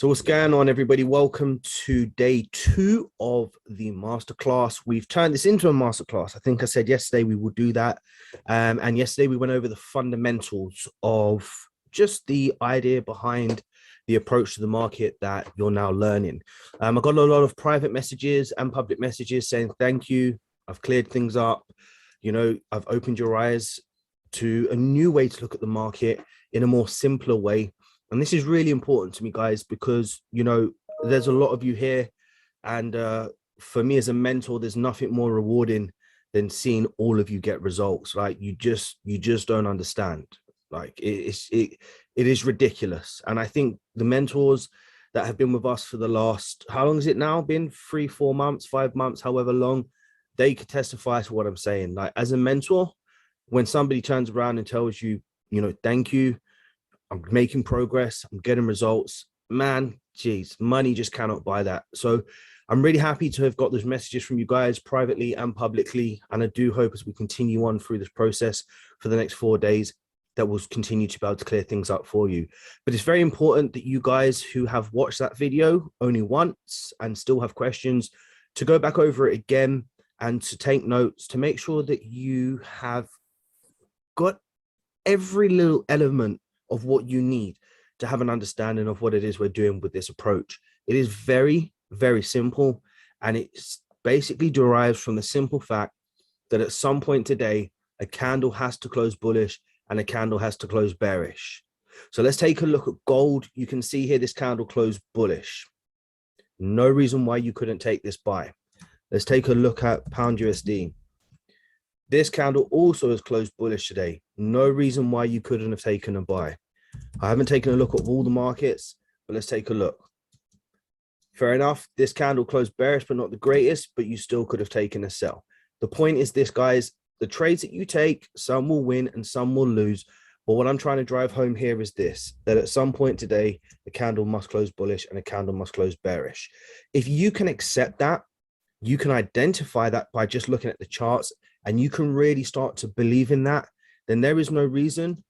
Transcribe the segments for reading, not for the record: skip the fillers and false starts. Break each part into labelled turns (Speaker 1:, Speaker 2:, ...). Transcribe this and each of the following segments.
Speaker 1: So what's going on, everybody? Welcome to day 2 of the masterclass. We've turned this into a masterclass. I think I said yesterday we would do that. And yesterday we went over the fundamentals of just the idea behind the approach to the market that you're now learning. I got a lot of private messages and public messages saying, thank you. I've cleared things up. You know, I've opened your eyes to a new way to look at the market in a more simpler way. And this is really important to me, guys, because, you know, there's a lot of you here. And for me as a mentor, there's nothing more rewarding than seeing all of you get results. Like you just don't understand. Like it is ridiculous. And I think the mentors that have been with us for the last, how long has it now been? 3, 4 months, 5 months, however long, they could testify to what I'm saying. Like as a mentor, when somebody turns around and tells you, you know, thank you, I'm making progress, I'm getting results, man, geez, money just cannot buy that. So I'm really happy to have got those messages from you guys privately and publicly. And I do hope as we continue on through this process for the next 4 days, that will continue to be able to clear things up for you. But it's very important that you guys who have watched that video only once and still have questions to go back over it again and to take notes to make sure that you have got every little element of what you need to have an understanding of what it is we're doing with this approach. It is very, very simple, and it basically derives from the simple fact that at some point today, a candle has to close bullish and a candle has to close bearish. So let's take a look at gold. You can see here this candle closed bullish. No reason why you couldn't take this buy. Let's take a look at pound USD. This candle also has closed bullish today. No reason why you couldn't have taken a buy. I haven't taken a look at all the markets, but let's take a look. Fair enough. This candle closed bearish, but not the greatest, but you still could have taken a sell. The point is this, guys, the trades that you take, some will win and some will lose. But what I'm trying to drive home here is this, that at some point today, the candle must close bullish and a candle must close bearish. If you can accept that, you can identify that by just looking at the charts, and you can really start to believe in that, then there is no reason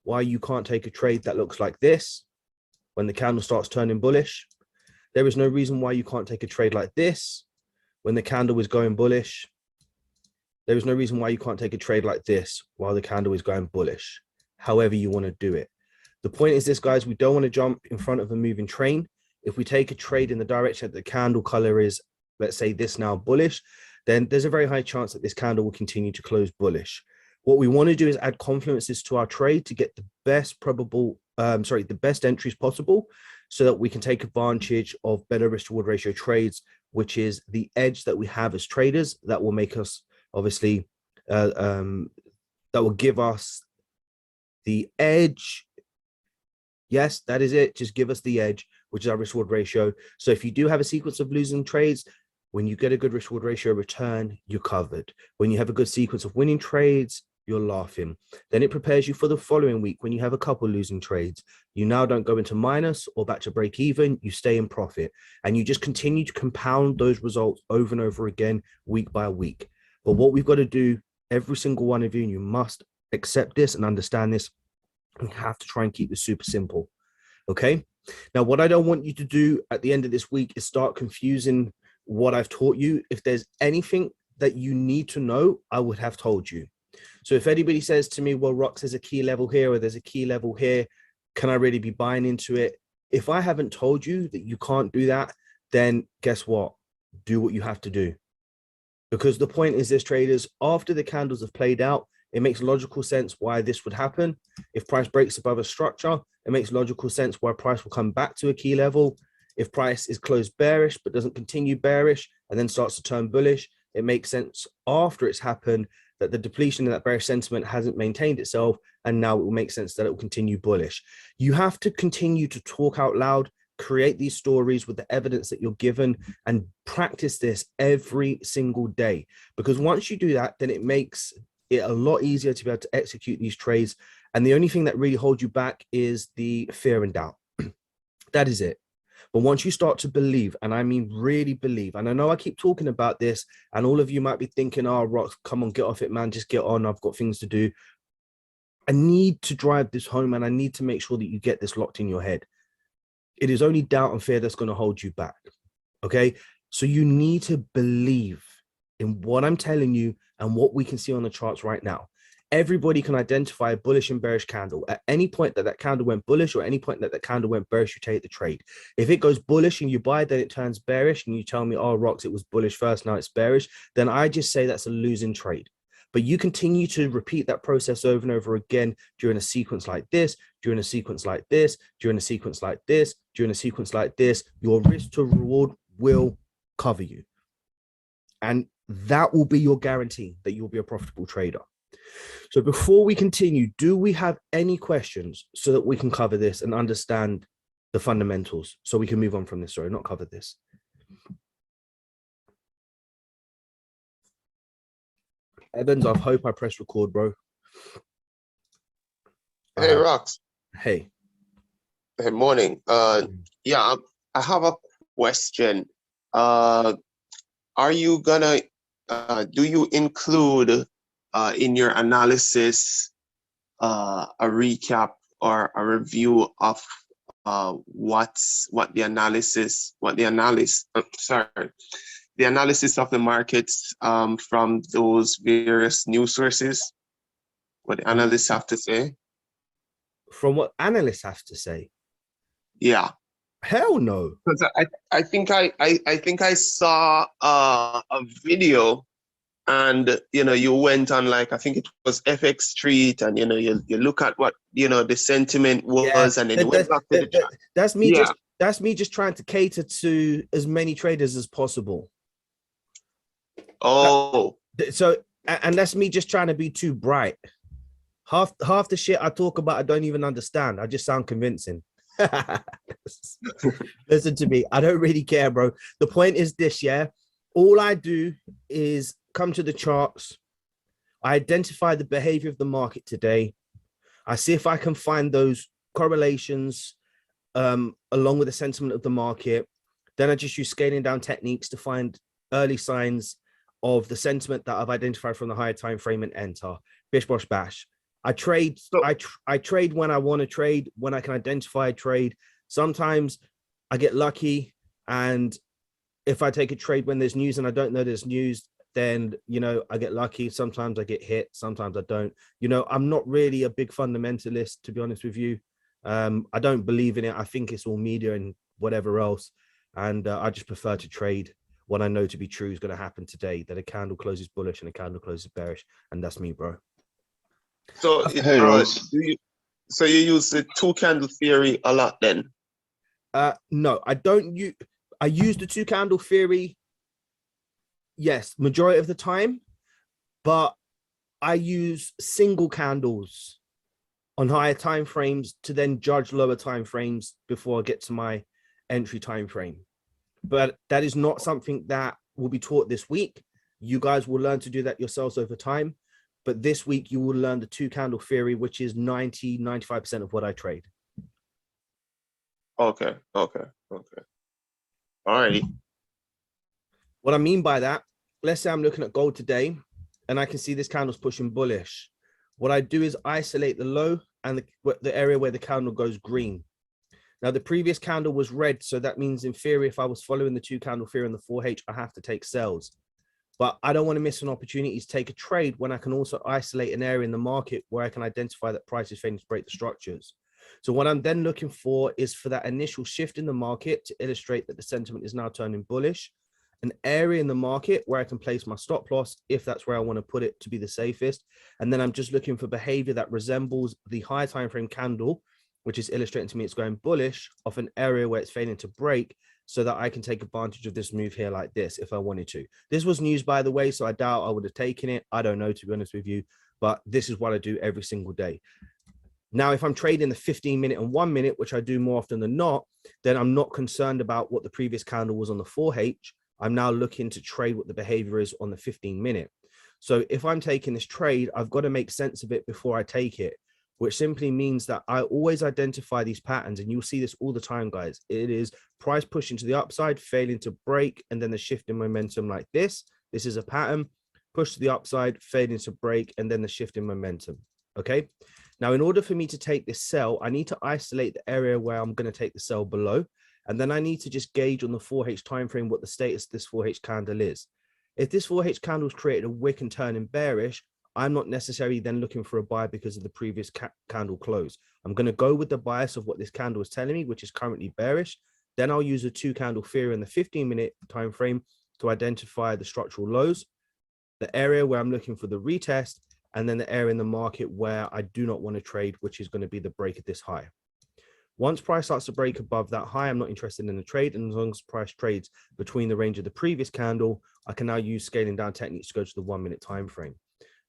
Speaker 1: why you can't take a trade that looks like this when the candle starts turning bullish. There is no reason why you can't take a trade like this when the candle is going bullish. There is no reason why you can't take a trade like this while the candle is going bullish, however you want to do it. The point is this, guys, we don't want to jump in front of a moving train. If we take a trade in the direction that the candle color is, let's say this now bullish, then there's a very high chance that this candle will continue to close bullish. What we want to do is add confluences to our trade to get the best probable, the best entries possible, so that we can take advantage of better risk reward ratio trades, which is the edge that we have as traders that will make us obviously, that will give us the edge. Yes, that is it. Just give us the edge, which is our risk reward ratio. So if you do have a sequence of losing trades, when you get a good risk reward ratio return, you're covered. When you have a good sequence of winning trades, you're laughing. Then it prepares you for the following week. When you have a couple losing trades, you now don't go into minus or back to break even, you stay in profit, and you just continue to compound those results over and over again, week by week. But what we've got to do, every single one of you, and you must accept this and understand this, we have to try and keep this super simple. Okay. Now, what I don't want you to do at the end of this week is start confusing what I've taught you. If there's anything that you need to know, I would have told you. So if anybody says to me, well, Rox, there's a key level here or there's a key level here, can I really be buying into it? If I haven't told you that you can't do that, then guess what? Do what you have to do. Because the point is this, traders, after the candles have played out, it makes logical sense why this would happen. If price breaks above a structure, it makes logical sense why price will come back to a key level. If price is closed bearish but doesn't continue bearish and then starts to turn bullish, it makes sense after it's happened that the depletion in that bearish sentiment hasn't maintained itself, and now it will make sense that it will continue bullish. You have to continue to talk out loud, create these stories with the evidence that you're given, and practice this every single day. Because once you do that, then it makes it a lot easier to be able to execute these trades. And the only thing that really holds you back is the fear and doubt. That is it. But once you start to believe, and I mean really believe, and I know I keep talking about this, and all of you might be thinking, oh, Rox, come on, get off it, man, just get on, I've got things to do. I need to drive this home, and I need to make sure that you get this locked in your head. It is only doubt and fear that's going to hold you back. Okay. So you need to believe in what I'm telling you and what we can see on the charts right now. Everybody can identify a bullish and bearish candle. At any point that that candle went bullish or any point that that candle went bearish, you take the trade. If it goes bullish and you buy, then it turns bearish and you tell me, oh, Rox, it was bullish first, now it's bearish, then I just say that's a losing trade. But you continue to repeat that process over and over again during a sequence like this, during a sequence like this, during a sequence like this, during a sequence like this, your risk to reward will cover you. And that will be your guarantee that you'll be a profitable trader. So before we continue, do we have any questions so that we can cover this and understand the fundamentals so we can move on from this? Sorry, not cover this. Evans, I hope I press record, bro.
Speaker 2: Hey, Rox.
Speaker 1: Hey.
Speaker 2: Hey, morning. Yeah, I have a question. Are you gonna, do you include in your analysis a recap or a review of the analysis of the markets from those various news sources? What the analysts have to say?
Speaker 1: From what analysts have to say?
Speaker 2: Yeah.
Speaker 1: Hell no.
Speaker 2: Because I think I saw a video, and you went on, like, I think it was FX Street, and you look at what the sentiment was, and then you went back to the chart.
Speaker 1: That's me. Yeah. That's me just trying to cater to as many traders as possible.
Speaker 2: Oh.
Speaker 1: So, and that's me just trying to be too bright. Half the shit I talk about, I don't even understand. I just sound convincing. Listen to me. I don't really care, bro. The point is this, yeah? All I do is come to the charts. I identify the behavior of the market today. I see if I can find those correlations along with the sentiment of the market. Then I just use scaling down techniques to find early signs of the sentiment that I've identified from the higher time frame and enter. Bish, bosh, bash. I trade. I trade when I want to trade, when I can identify a trade. Sometimes I get lucky, and if I take a trade when there's news and I don't know there's news, then I get lucky. Sometimes I get hit, sometimes I don't. I'm not really a big fundamentalist, to be honest with you. I don't believe in it. I think it's all media and whatever else, and I just prefer to trade what I know to be true is going to happen today, that a candle closes bullish and a candle closes bearish, and that's me, bro.
Speaker 2: So you use the two candle theory a lot then?
Speaker 1: No, I don't use. I use the two candle theory, yes, majority of the time, but I use single candles on higher time frames to then judge lower time frames before I get to my entry time frame. But that is not something that will be taught this week. You guys will learn to do that yourselves over time. But this week, you will learn the two candle theory, which is 95% of what I trade.
Speaker 2: Okay. All righty.
Speaker 1: What I mean by that, let's say I'm looking at gold today and I can see this candle's pushing bullish. What I do is isolate the low and the area where the candle goes green. Now, the previous candle was red. So that means in theory, if I was following the two candle theory in the 4H, I have to take sells. But I don't want to miss an opportunity to take a trade when I can also isolate an area in the market where I can identify that price is failing to break the structures. So what I'm then looking for is for that initial shift in the market to illustrate that the sentiment is now turning bullish, an area in the market where I can place my stop loss if that's where I want to put it to be the safest. And then I'm just looking for behavior that resembles the high time frame candle, which is illustrating to me it's going bullish off an area where it's failing to break, so that I can take advantage of this move here like this if I wanted to. This was news, by the way, so I doubt I would have taken it. I don't know, to be honest with you, but this is what I do every single day. Now, if I'm trading the 15-minute and 1 minute, which I do more often than not, then I'm not concerned about what the previous candle was on the 4H. I'm now looking to trade what the behavior is on the 15-minute. So if I'm taking this trade, I've got to make sense of it before I take it, which simply means that I always identify these patterns, and you'll see this all the time, guys. It is price pushing to the upside, failing to break, and then the shift in momentum like this. This is a pattern, push to the upside, failing to break, and then the shift in momentum, okay? Now, in order for me to take this sell, I need to isolate the area where I'm going to take the sell below. And then I need to just gauge on the 4H time frame what the status of this 4H candle is. If this 4H candle has created a wick and turning bearish, I'm not necessarily then looking for a buy because of the previous candle close. I'm going to go with the bias of what this candle is telling me, which is currently bearish. Then I'll use a 2-candle theory in the 15-minute time frame to identify the structural lows, the area where I'm looking for the retest, and then the area in the market where I do not want to trade, which is going to be the break of this high. Once price starts to break above that high, I'm not interested in the trade. And as long as price trades between the range of the previous candle, I can now use scaling down techniques to go to the 1-minute time frame.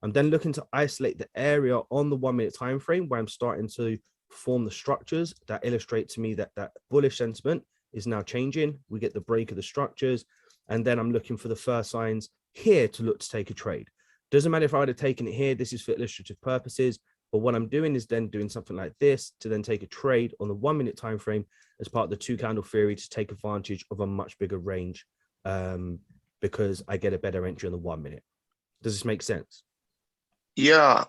Speaker 1: I'm then looking to isolate the area on the 1-minute time frame where I'm starting to form the structures that illustrate to me that that bullish sentiment is now changing. We get the break of the structures, and then I'm looking for the first signs here to look to take a trade. Doesn't matter if I would have taken it here. This is for illustrative purposes. But what I'm doing is then doing something like this to then take a trade on the 1-minute time frame as part of the 2-candle theory to take advantage of a much bigger range, because I get a better entry on the 1 minute. Does this make sense?
Speaker 2: Yeah.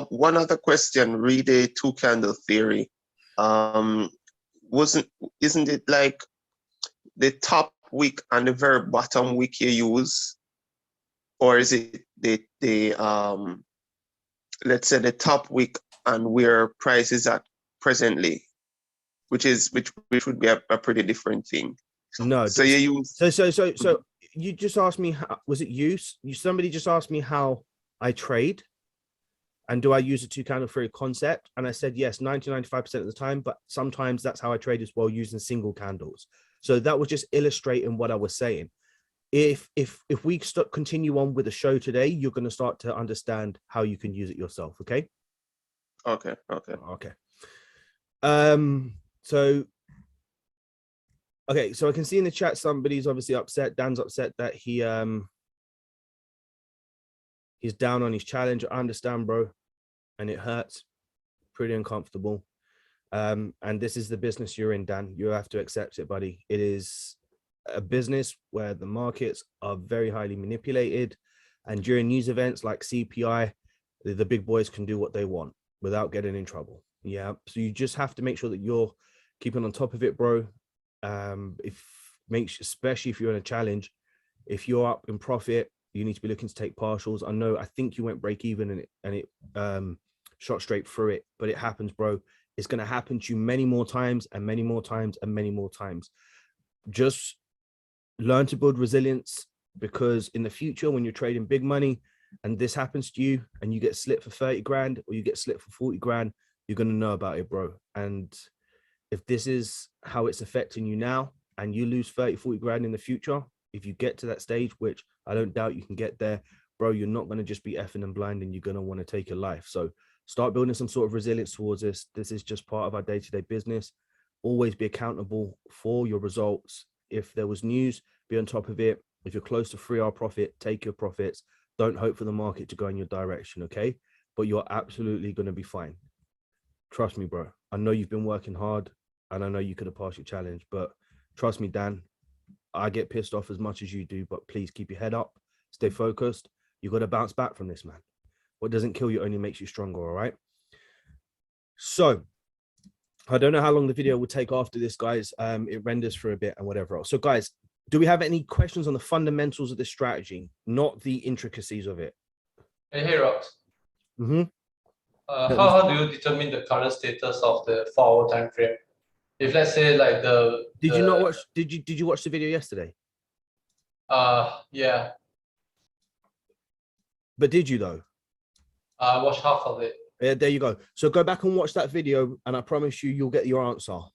Speaker 2: One other question. Read a 2-candle theory. Isn't it like the top wick and the very bottom wick you use, or is it the let's say the top wick and where price is at presently, which would be a pretty different thing?
Speaker 1: No.
Speaker 2: So you use
Speaker 1: So you just asked me, was it somebody just asked me how I trade and do I use a 2-candle theory concept? And I said, yes, 95% of the time, but sometimes that's how I trade as well, using single candles. So that was just illustrating what I was saying. If we continue on with the show today, you're going to start to understand how you can use it yourself. Okay.
Speaker 2: Okay.
Speaker 1: So I can see in the chat somebody's obviously upset. Dan's upset that he's down on his challenge. I understand, bro, and it hurts. Pretty uncomfortable. And this is the business you're in, Dan. You have to accept it, buddy. It is a business where the markets are very highly manipulated, and during news events like CPI, the big boys can do what they want without getting in trouble. Yeah, so you just have to make sure that you're keeping on top of it, bro. Especially if you're in a challenge, if you're up in profit, you need to be looking to take partials. I think you went break even and it shot straight through it, but it happens, bro. It's going to happen to you many more times and many more times and many more times. Just learn to build resilience, because in the future, when you're trading big money and this happens to you and you get slipped for 30 grand or you get slipped for 40 grand, you're going to know about it, bro. And if this is how it's affecting you now and you lose 30, 40 grand in the future, if you get to that stage, which I don't doubt you can get there, bro, you're not going to just be effing and blind and you're going to want to take your life. So start building some sort of resilience towards this. This is just part of our day-to-day business. Always be accountable for your results. If there was news, be on top of it. If you're close to 3-hour profit, take your profits. Don't hope for the market to go in your direction, okay? But you're absolutely going to be fine. Trust me, bro. I know you've been working hard, and I know you could have passed your challenge, but trust me, Dan, I get pissed off as much as you do, but please keep your head up, stay focused. You got to bounce back from this, man. What doesn't kill you only makes you stronger, all right? So I don't know how long the video will take after this, guys. It renders for a bit and whatever else. So, guys, do we have any questions on the fundamentals of this strategy, not the intricacies of it?
Speaker 3: Hey, Rox.
Speaker 1: Mm-hmm.
Speaker 3: How do you determine the current status of the 4-hour time frame? If let's say like
Speaker 1: did you not watch? Did you watch the video yesterday?
Speaker 3: Yeah.
Speaker 1: But did you though?
Speaker 3: I watched half of it.
Speaker 1: Yeah, there you go. So go back and watch that video, and I promise you'll get your answer.
Speaker 3: All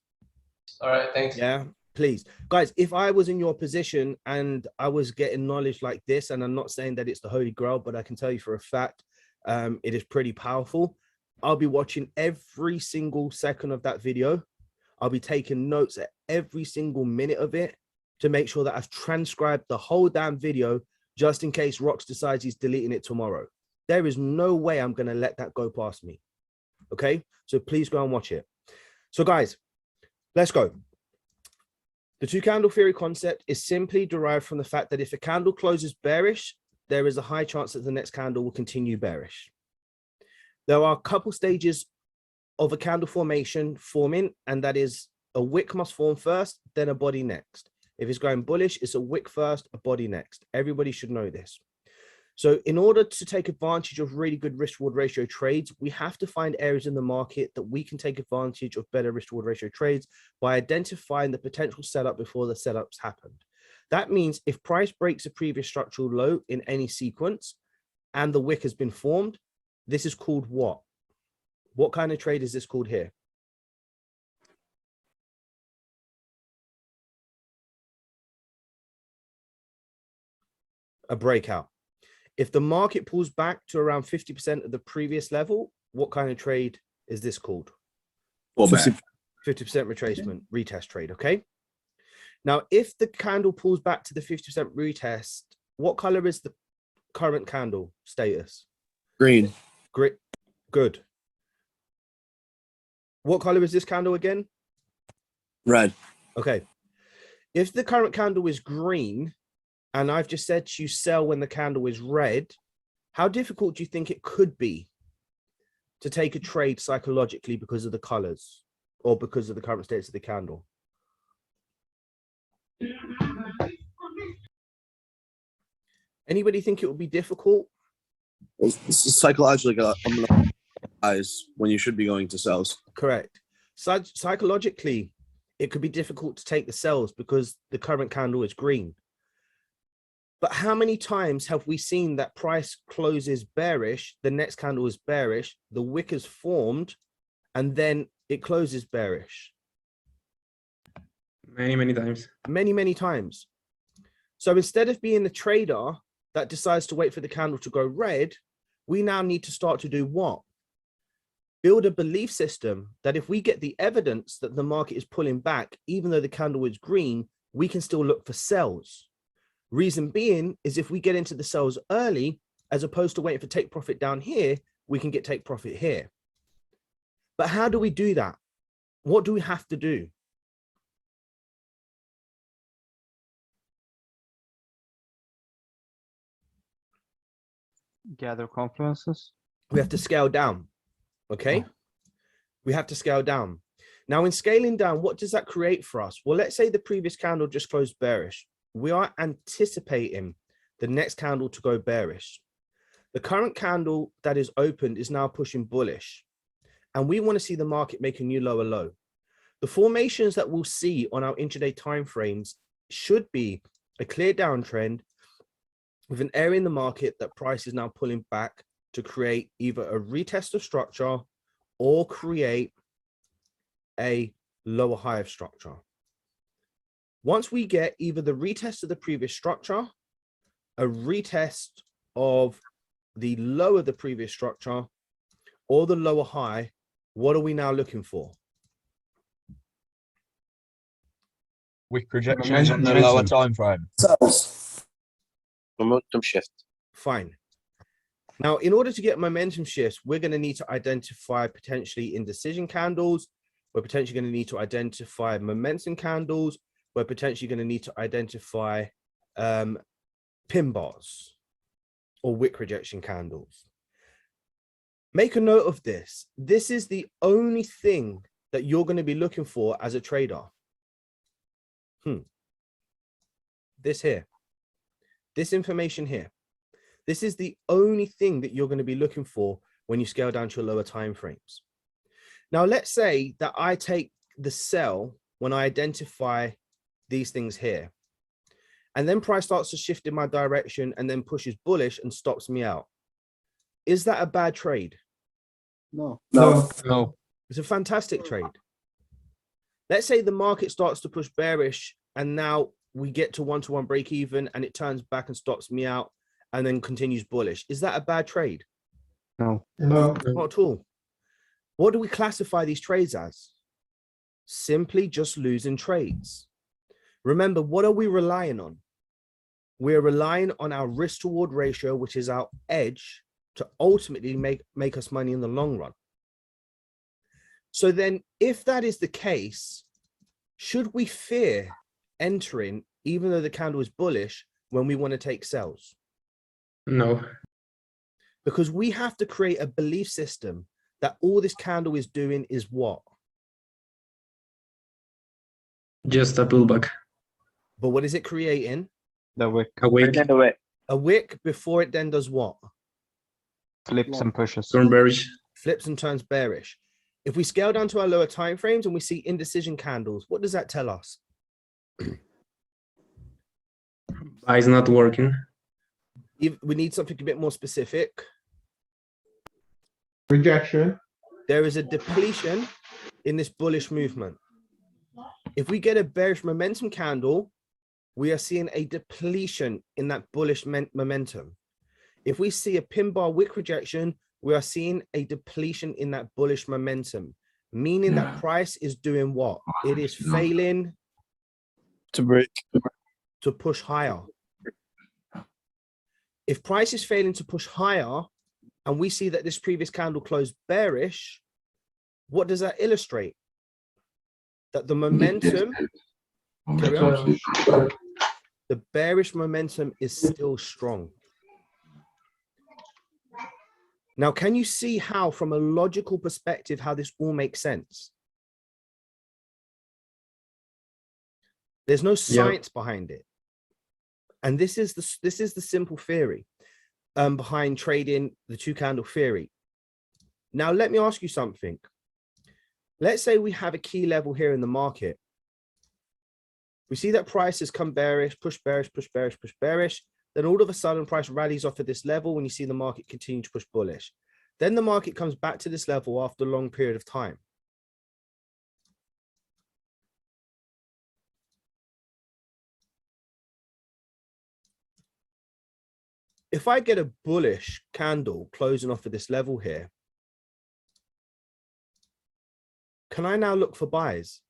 Speaker 3: right, thanks.
Speaker 1: Yeah, please, guys. If I was in your position and I was getting knowledge like this, and I'm not saying that it's the holy grail, but I can tell you for a fact, it is pretty powerful. I'll be watching every single second of that video. I'll be taking notes at every single minute of it to make sure that I've transcribed the whole damn video, just in case Rox decides he's deleting it tomorrow. There is no way I'm going to let that go past me. Okay, so please go and watch it. So guys, let's go. The 2-candle theory concept is simply derived from the fact that if a candle closes bearish, there is a high chance that the next candle will continue bearish. There are a couple stages of a candle forming, and that is a wick must form first, then a body next. If it's going bullish, it's a wick first, a body next. Everybody should know this. So in order to take advantage of really good risk-reward ratio trades, we have to find areas in the market that we can take advantage of better risk-reward ratio trades by identifying the potential setup before the setups happened. That means if price breaks a previous structural low in any sequence and the wick has been formed, this is called what? What kind of trade is this called here? A breakout. If the market pulls back to around 50% of the previous level, what kind of trade is this called? 50% retracement, retest trade, okay? Now, if the candle pulls back to the 50% retest, what color is the current candle status?
Speaker 4: Green.
Speaker 1: Great, good. What color is this candle again?
Speaker 4: Red.
Speaker 1: Okay. If the current candle is green, and I've just said you sell when the candle is red, how difficult do you think it could be to take a trade psychologically because of the colors or because of the current status of the candle? Anybody think it would be difficult?
Speaker 4: Psychologically, I'm gonna eyes when you should be going to sells.
Speaker 1: Correct. Psychologically, it could be difficult to take the sells because the current candle is green. But how many times have we seen that price closes bearish, the next candle is bearish, the wick is formed, and then it closes bearish?
Speaker 5: Many times.
Speaker 1: Many times. So instead of being the trader that decides to wait for the candle to go red, we now need to start to do what? Build a belief system that if we get the evidence that the market is pulling back, even though the candle is green, we can still look for sells. Reason being is if we get into the sells early, as opposed to waiting for take profit down here, we can get take profit here. But how do we do that? What do we have to do?
Speaker 6: Gather confluences.
Speaker 1: We have to scale down. Okay. We have to scale down. Now, in scaling down, what does that create for us? Well, let's say the previous candle just closed bearish. We are anticipating the next candle to go bearish. The current candle that is opened is now pushing bullish. And we want to see the market make a new lower low. The formations that we'll see on our intraday timeframes should be a clear downtrend with an area in the market that price is now pulling back to create either a retest of structure or create a lower high of structure. Once we get either the retest of the previous structure, a retest of the low of the previous structure, or the lower high, what are we now looking for?
Speaker 7: Wick projections on the lower time frame.
Speaker 2: Momentum shift.
Speaker 1: Fine. Now, in order to get momentum shifts, we're going to need to identify potentially indecision candles. We're potentially going to need to identify momentum candles. We're potentially going to need to identify pin bars or wick rejection candles. Make a note of this. This is the only thing that you're going to be looking for as a trader. This here, this information here. This is the only thing that you're going to be looking for when you scale down to your lower time frames. Now, let's say that I take the sell when I identify these things here, and then price starts to shift in my direction and then pushes bullish and stops me out. Is that a bad trade?
Speaker 6: No.
Speaker 1: It's a fantastic trade. Let's say the market starts to push bearish and now we get to one-to-one break even and it turns back and stops me out and then continues bullish. Is that a bad trade?
Speaker 6: No.
Speaker 1: Not at all. What do we classify these trades as? Simply just losing trades. Remember, what are we relying on? We're relying on our risk to reward ratio, which is our edge to ultimately make us money in the long run. So then if that is the case, should we fear entering, even though the candle is bullish, when we want to take sells?
Speaker 5: No.
Speaker 1: Because we have to create a belief system that all this candle is doing is what?
Speaker 5: Just a pullback.
Speaker 1: But what is it creating?
Speaker 6: The wick
Speaker 5: A wick.
Speaker 1: A wick before it then does what?
Speaker 6: flips and pushes.
Speaker 5: Turn bearish.
Speaker 1: Flips and turns bearish. If we scale down to our lower time frames and we see indecision candles, what does that tell us?
Speaker 5: Buy is not working.
Speaker 1: We need something a bit more specific.
Speaker 8: Rejection.
Speaker 1: There is a depletion in this bullish movement. If we get a bearish momentum candle, we are seeing a depletion in that bullish momentum. If we see a pin bar wick rejection, we are seeing a depletion in that bullish momentum, meaning that price is doing what? It is failing
Speaker 4: To break.
Speaker 1: to push higher. If price is failing to push higher, and we see that this previous candle closed bearish, what does that illustrate? That the momentum, carry on, the bearish momentum is still strong. Now, can you see how, from a logical perspective, how this all makes sense? There's no science behind it. And this is the simple theory behind trading the two candle theory. Now, let me ask you something. Let's say we have a key level here in the market. We see that price has come bearish, push bearish, push bearish, push bearish. Then all of a sudden price rallies off of this level when you see the market continue to push bullish. Then the market comes back to this level after a long period of time. If I get a bullish candle closing off of this level here, can I now look for buys?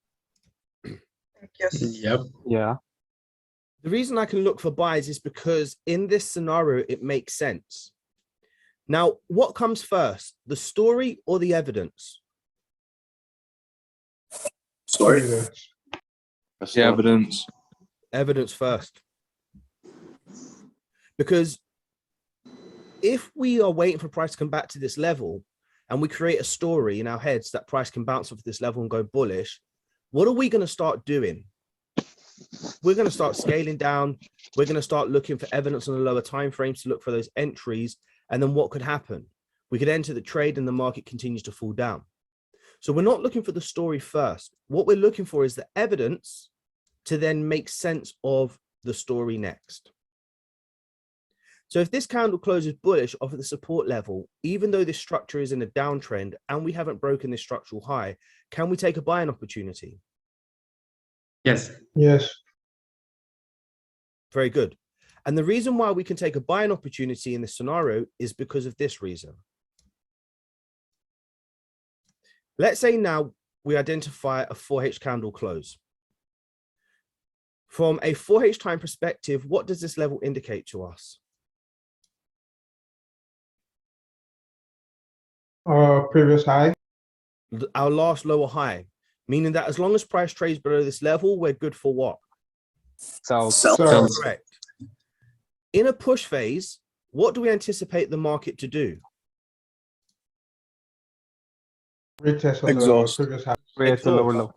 Speaker 2: Yes.
Speaker 5: Yep.
Speaker 6: Yeah.
Speaker 1: The reason I can look for buys is because in this scenario, it makes sense. Now, what comes first, the story or the evidence?
Speaker 4: Sorry.
Speaker 8: Evidence.
Speaker 4: The evidence.
Speaker 1: Evidence first. Because if we are waiting for price to come back to this level and we create a story in our heads that price can bounce off this level and go bullish, what are we going to start doing? We're going to start scaling down. We're going to start looking for evidence on the lower time frames to look for those entries. And then what could happen? We could enter the trade and the market continues to fall down. So we're not looking for the story first. What we're looking for is the evidence to then make sense of the story next. So if this candle closes bullish off of the support level, even though this structure is in a downtrend and we haven't broken this structural high, can we take a buying opportunity?
Speaker 5: Yes.
Speaker 8: Yes.
Speaker 1: Very good. And the reason why we can take a buying opportunity in this scenario is because of this reason. Let's say now we identify a 4H candle close. From a 4H time perspective, what does this level indicate to us?
Speaker 8: Previous high.
Speaker 1: Our last lower high, meaning that as long as price trades below this level, we're good for what?
Speaker 6: So
Speaker 1: Correct. In a push phase, what do we anticipate the market to do?
Speaker 8: Retest of the
Speaker 4: Exhaust.
Speaker 8: previous high.
Speaker 6: create a lower low.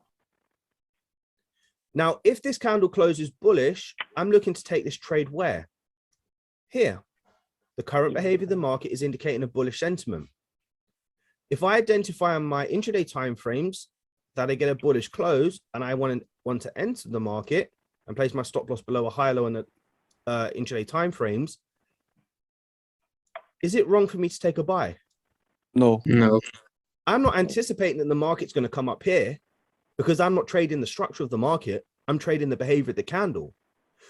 Speaker 1: Now, if this candle closes bullish, I'm looking to take this trade where? Here. The current behavior of the market is indicating a bullish sentiment. If I identify on my intraday timeframes that I get a bullish close and I want to enter the market and place my stop loss below a high low on the intraday timeframes, is it wrong for me to take a buy?
Speaker 4: No.
Speaker 5: No.
Speaker 1: I'm not anticipating that the market's going to come up here because I'm not trading the structure of the market. I'm trading the behavior of the candle.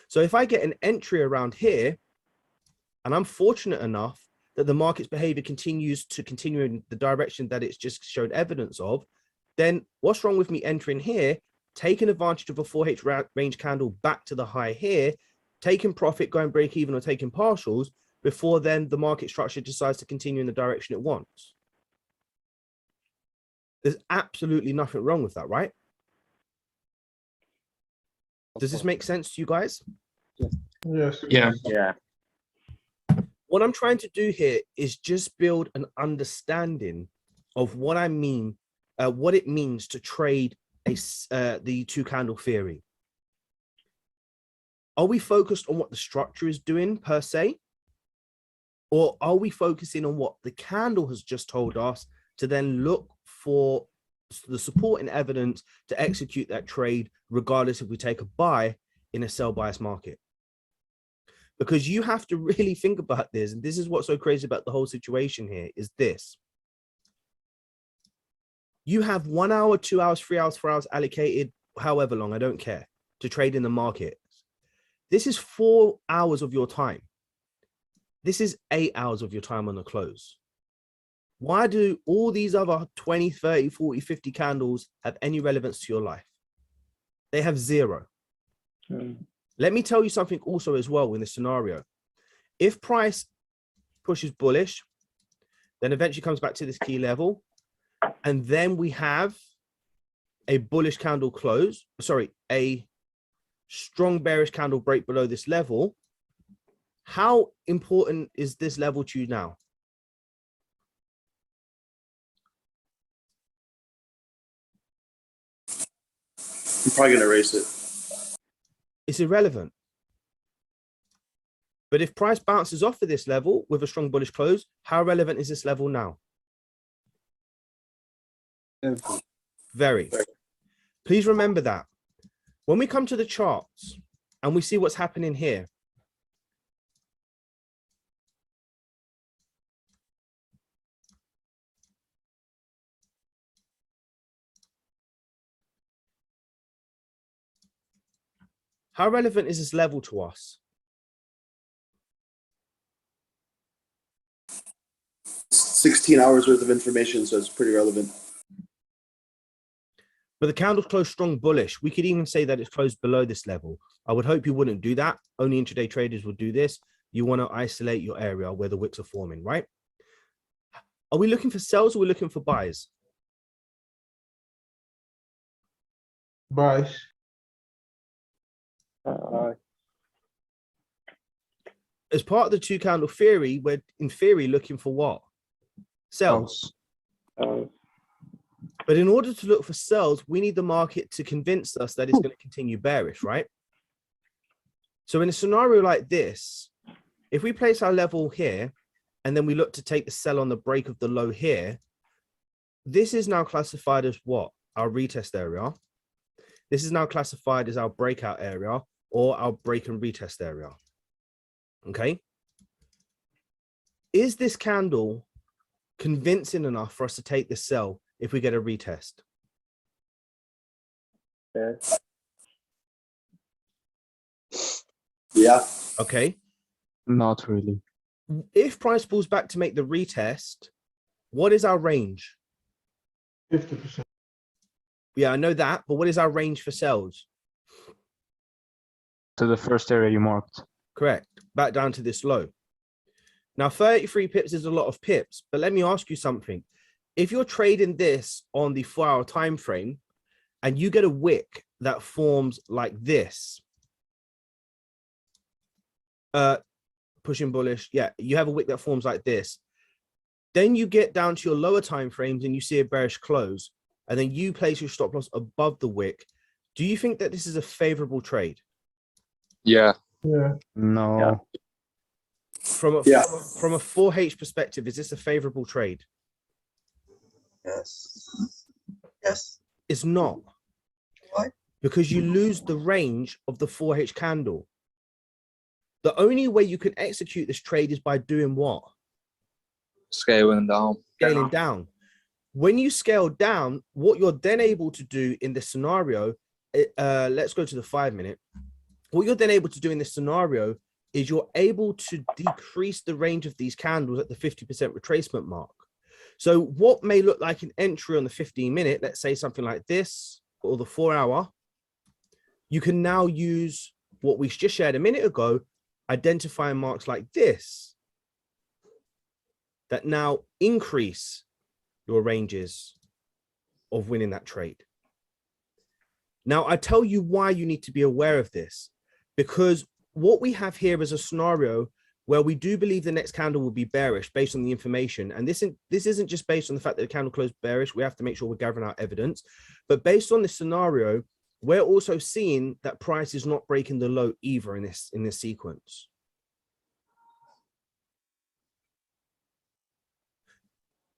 Speaker 1: So if I get an entry around here and I'm fortunate enough that the market's behavior continues to continue in the direction that it's just showed evidence of, then what's wrong with me entering here, taking advantage of a 4H range candle back to the high here, taking profit, going break even or taking partials before then the market structure decides to continue in the direction it wants? There's absolutely nothing wrong with that, right? Does this make sense to you guys?
Speaker 8: Yes.
Speaker 5: Yeah.
Speaker 9: Yeah.
Speaker 1: What I'm trying to do here is just build an understanding of what I mean, what it means to trade the two candle theory. Are we focused on what the structure is doing per se? Or are we focusing on what the candle has just told us to then look for the support and evidence to execute that trade, regardless if we take a buy in a sell bias market? Because you have to really think about this. And this is what's so crazy about the whole situation here is this. You have 1 hour, 2 hours, 3 hours, 4 hours allocated, however long, I don't care, to trade in the market. This is 4 hours of your time. This is 8 hours of your time on the close. Why do all these other 20, 30, 40, 50 candles have any relevance to your life? They have zero. Let me tell you something also as well in this scenario. If price pushes bullish, then eventually comes back to this key level, and then we have a bullish candle close, sorry, a strong bearish candle break below this level, how important is this level to you now?
Speaker 4: I'm probably going to erase it.
Speaker 1: It's irrelevant. But if price bounces off of this level with a strong bullish close, how relevant is this level now? Very. Please remember that. When we come to the charts and we see what's happening here, how relevant is this level to us?
Speaker 4: 16 hours worth of information, so it's pretty relevant.
Speaker 1: But the candle's closed strong bullish. We could even say that it's closed below this level. I would hope you wouldn't do that. Only intraday traders will do this. You want to isolate your area where the wicks are forming, right? Are we looking for sells or are we looking for buys?
Speaker 8: Buys.
Speaker 1: As part of the two candle theory, we're in theory looking for what? Sells. But in order to look for sells, we need the market to convince us that it's going to continue bearish, right? So in a scenario like this, if we place our level here, and then we look to take the sell on the break of the low here, this is now classified as what? Our retest area. This is now classified as our breakout area or our break and retest area. Okay. Is this candle convincing enough for us to take the sell if we get a retest?
Speaker 4: Yeah.
Speaker 1: Okay.
Speaker 6: Not really.
Speaker 1: If price pulls back to make the retest, what is our range?
Speaker 8: 50%.
Speaker 1: Yeah, I know that, but what is our range for sells?
Speaker 6: To the first area you marked.
Speaker 1: Correct. Back down to this low. Now, 33 pips is a lot of pips, but let me ask you something. If you're trading this on the 4-hour time frame and you get a wick that forms like this, pushing bullish, yeah, you have a wick that forms like this, then you get down to your lower time frames and you see a bearish close, and then you place your stop loss above the wick. Do you think that this is a favorable trade?
Speaker 7: Yeah.
Speaker 8: Yeah.
Speaker 6: No.
Speaker 1: From a 4H perspective, is this a favorable trade?
Speaker 9: Yes. Yes.
Speaker 1: It's not.
Speaker 9: Why?
Speaker 1: Because you lose the range of the 4H candle. The only way you can execute this trade is by doing what?
Speaker 7: Scaling down.
Speaker 1: Scaling down. When you scale down, what you're then able to do in this scenario, let's go to the 5-minute. What you're then able to do in this scenario is you're able to decrease the range of these candles at the 50% retracement mark. So what may look like an entry on the 15-minute, let's say something like this, or the 4-hour, you can now use what we just shared a minute ago, identifying marks like this, that now increase your ranges of winning that trade. Now, I tell you why you need to be aware of this, because what we have here is a scenario where we do believe the next candle will be bearish based on the information. And this isn't just based on the fact that the candle closed bearish. We have to make sure we're gathering our evidence. But based on this scenario, we're also seeing that price is not breaking the low either in this sequence.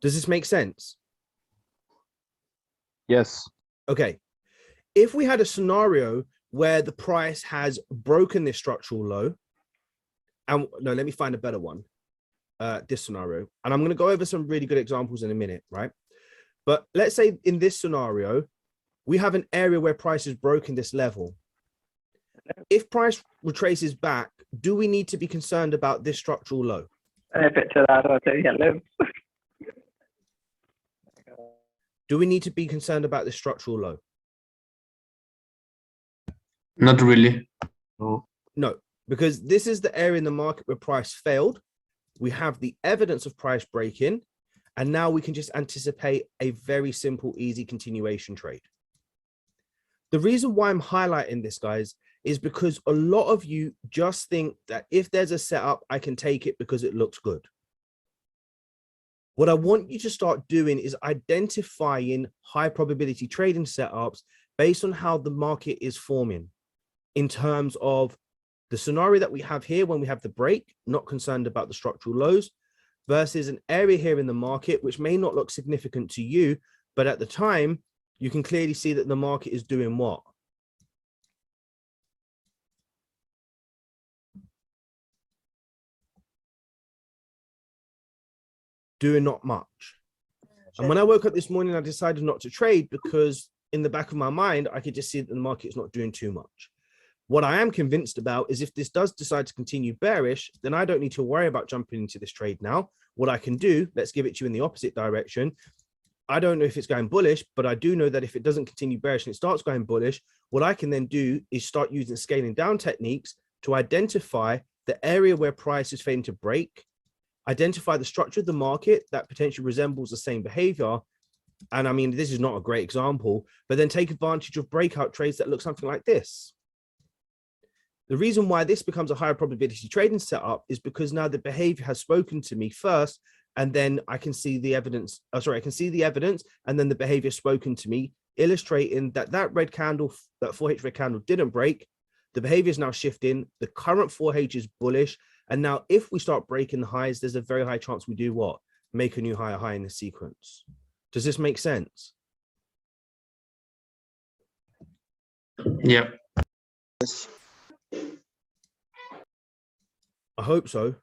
Speaker 1: Does this make sense?
Speaker 6: Yes.
Speaker 1: Okay. If we had a scenario where the price has broken this structural low, and no, let me find a better one, this scenario. And I'm going to go over some really good examples in a minute, right? But let's say in this scenario, we have an area where price is broken this level. If price retraces back, do we need to be concerned about this structural low? Do we need to be concerned about this structural low?
Speaker 5: Not really.
Speaker 1: No, because this is the area in the market where price failed. We have the evidence of price breaking, and now we can just anticipate a very simple, easy continuation trade. The reason why I'm highlighting this, guys, is because a lot of you just think that if there's a setup, I can take it because it looks good. What I want you to start doing is identifying high probability trading setups based on how the market is forming in terms of the scenario that we have here when we have the break, not concerned about the structural lows, versus an area here in the market, which may not look significant to you, but at the time, you can clearly see that the market is doing what? Doing not much. And when I woke up this morning, I decided not to trade because in the back of my mind, I could just see that the market is not doing too much. What I am convinced about is if this does decide to continue bearish, then I don't need to worry about jumping into this trade now. What I can do, let's give it to you in the opposite direction. I don't know if it's going bullish, but I do know that if it doesn't continue bearish and it starts going bullish, what I can then do is start using scaling down techniques to identify the area where price is failing to break, identify the structure of the market that potentially resembles the same behavior. And I mean, this is not a great example, but then take advantage of breakout trades that look something like this. The reason why this becomes a higher probability trading setup is because now the behavior has spoken to me first, and then I can see the evidence. Oh, sorry, I can see the evidence, and then the behavior spoken to me, illustrating that that red candle, that 4H red candle didn't break. The behavior is now shifting. The current 4H is bullish. And now if we start breaking the highs, there's a very high chance we do what? Make a new higher high in the sequence. Does this make sense?
Speaker 5: Yeah.
Speaker 1: I hope so.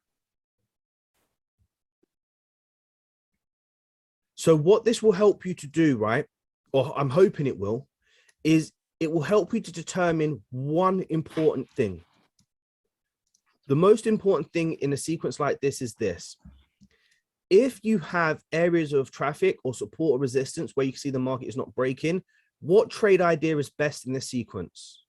Speaker 1: So what this will help you to do, right? Or I'm hoping it will, is it will help you to determine one important thing. The most important thing in a sequence like this is this. If you have areas of traffic or support or resistance where you can see the market is not breaking, what trade idea is best in this sequence?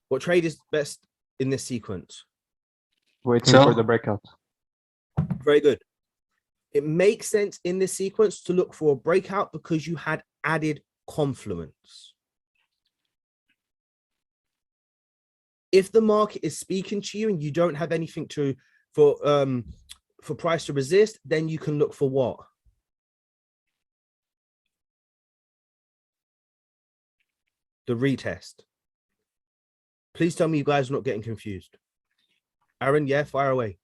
Speaker 1: What trade is best in this sequence?
Speaker 6: Waiting for the breakout.
Speaker 1: Very good. It makes sense in this sequence to look for a breakout because you had added confluence. If the market is speaking to you and you don't have anything for price to resist, then you can look for what? The retest. Please tell me you guys are not getting confused. Aaron, yeah, fire away.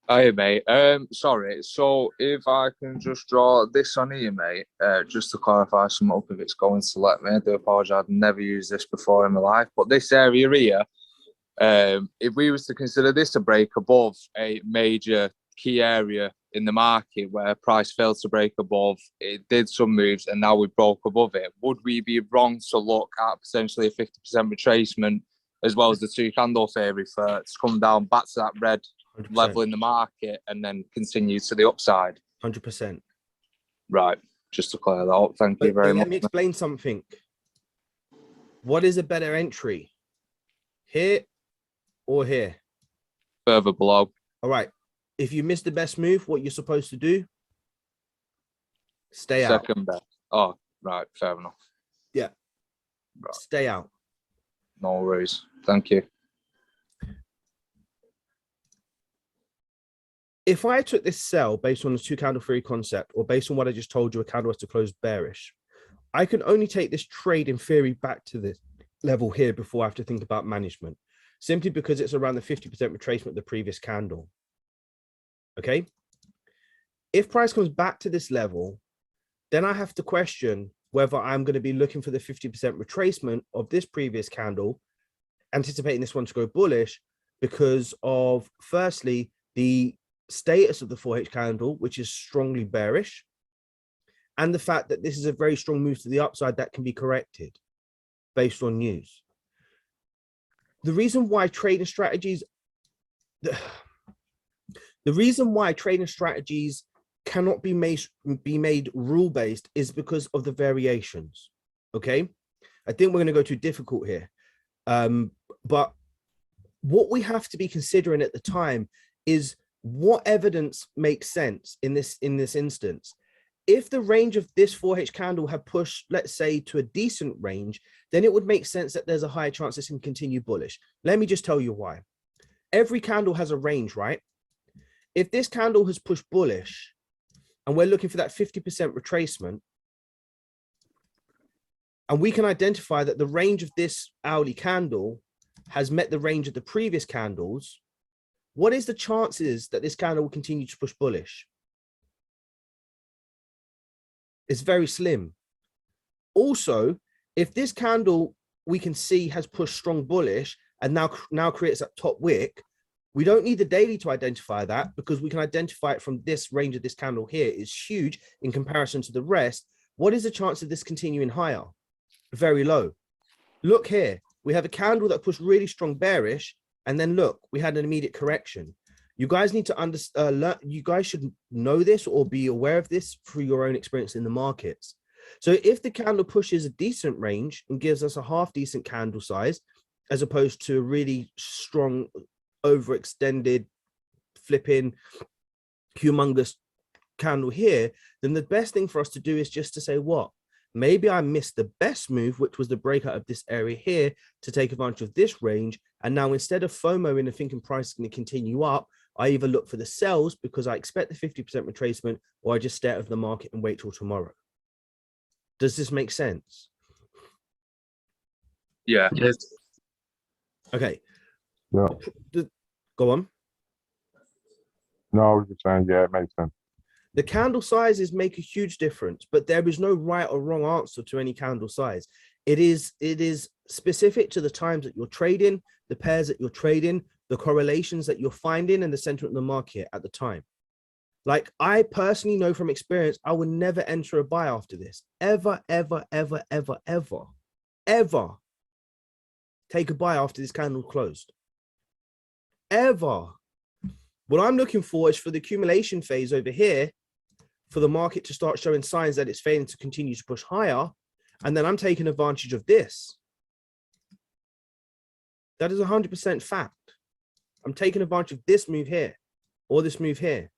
Speaker 7: Hey, mate. Sorry. So if I can just draw this on here, mate, just to clarify some up if it's going to let me. I do apologize. I've never used this before in my life. But this area here, if we was to consider this a break above a major key area in the market where price failed to break above, it did some moves and now we broke above it, would we be wrong to look at potentially a 50% retracement as well as the two candle theory for to come down back to that red 100%. Level in the market and then continue to the upside?
Speaker 1: 100%.
Speaker 7: Right. Just to clear that up. Thank you very much.
Speaker 1: Let me explain something. What is a better entry? Here or here?
Speaker 7: Further below.
Speaker 1: All right. If you miss the best move, what you're supposed to do? Stay out.
Speaker 7: Second best. Oh, Right, fair enough.
Speaker 1: Yeah.
Speaker 7: Right.
Speaker 1: Stay out.
Speaker 7: No worries. Thank you.
Speaker 1: If I took this sell based on the 2 candle theory concept, or based on what I just told you, a candle has to close bearish, I can only take this trade in theory back to this level here before I have to think about management, simply because it's around the 50% retracement of the previous candle. Okay. If price comes back to this level, then I have to question whether I'm going to be looking for the 50% retracement of this previous candle, anticipating this one to go bullish because of, firstly, the status of the 4H candle, which is strongly bearish, and the fact that this is a very strong move to the upside that can be corrected based on news. The reason why trading strategies, the reason why trading strategies cannot be made rule-based is because of the variations. Okay, I think we're going to go too difficult here, but what we have to be considering at the time is what evidence makes sense in this instance. If the range of this 4H candle had pushed, let's say, to a decent range, then it would make sense that there's a higher chance this can continue bullish. Let me just tell you why. Every candle has a range, right? If this candle has pushed bullish and we're looking for that 50% retracement, and we can identify that the range of this hourly candle has met the range of the previous candles, what is the chances that this candle will continue to push bullish? It's very slim. Also, if this candle we can see has pushed strong bullish and now creates that top wick, we don't need the daily to identify that, because we can identify it from this range of this candle here is huge in comparison to the rest. What is the chance of this continuing higher? Very low. Look here, we have a candle that pushed really strong bearish, and then look, we had an immediate correction. You guys need to understand, you guys should know this or be aware of this through your own experience in the markets. So if the candle pushes a decent range and gives us a half decent candle size, as opposed to a really strong, overextended, flipping, humongous candle here, then the best thing for us to do is just to say, what? Maybe I missed the best move, which was the breakout of this area here to take advantage of this range. And now instead of FOMOing and thinking price is going to continue up, I either look for the sells because I expect the 50% retracement, or I just stay out of the market and wait till tomorrow. Does this make sense?
Speaker 7: Yeah.
Speaker 5: Yes.
Speaker 1: Okay.
Speaker 6: Yeah.
Speaker 1: Go on.
Speaker 6: No, I was just saying, yeah, it makes sense.
Speaker 1: The candle sizes make a huge difference, but there is no right or wrong answer to any candle size. It is specific to the times that you're trading, the pairs that you're trading, the correlations that you're finding, and the sentiment of the market at the time. Like, I personally know from experience, I would never enter a buy after this. Ever, ever, ever, ever, ever, ever take a buy after this candle closed. Ever. What I'm looking for is for the accumulation phase over here, for the market to start showing signs that it's failing to continue to push higher. And then I'm taking advantage of this. That is 100% fact. I'm taking advantage of this move here, or this move here.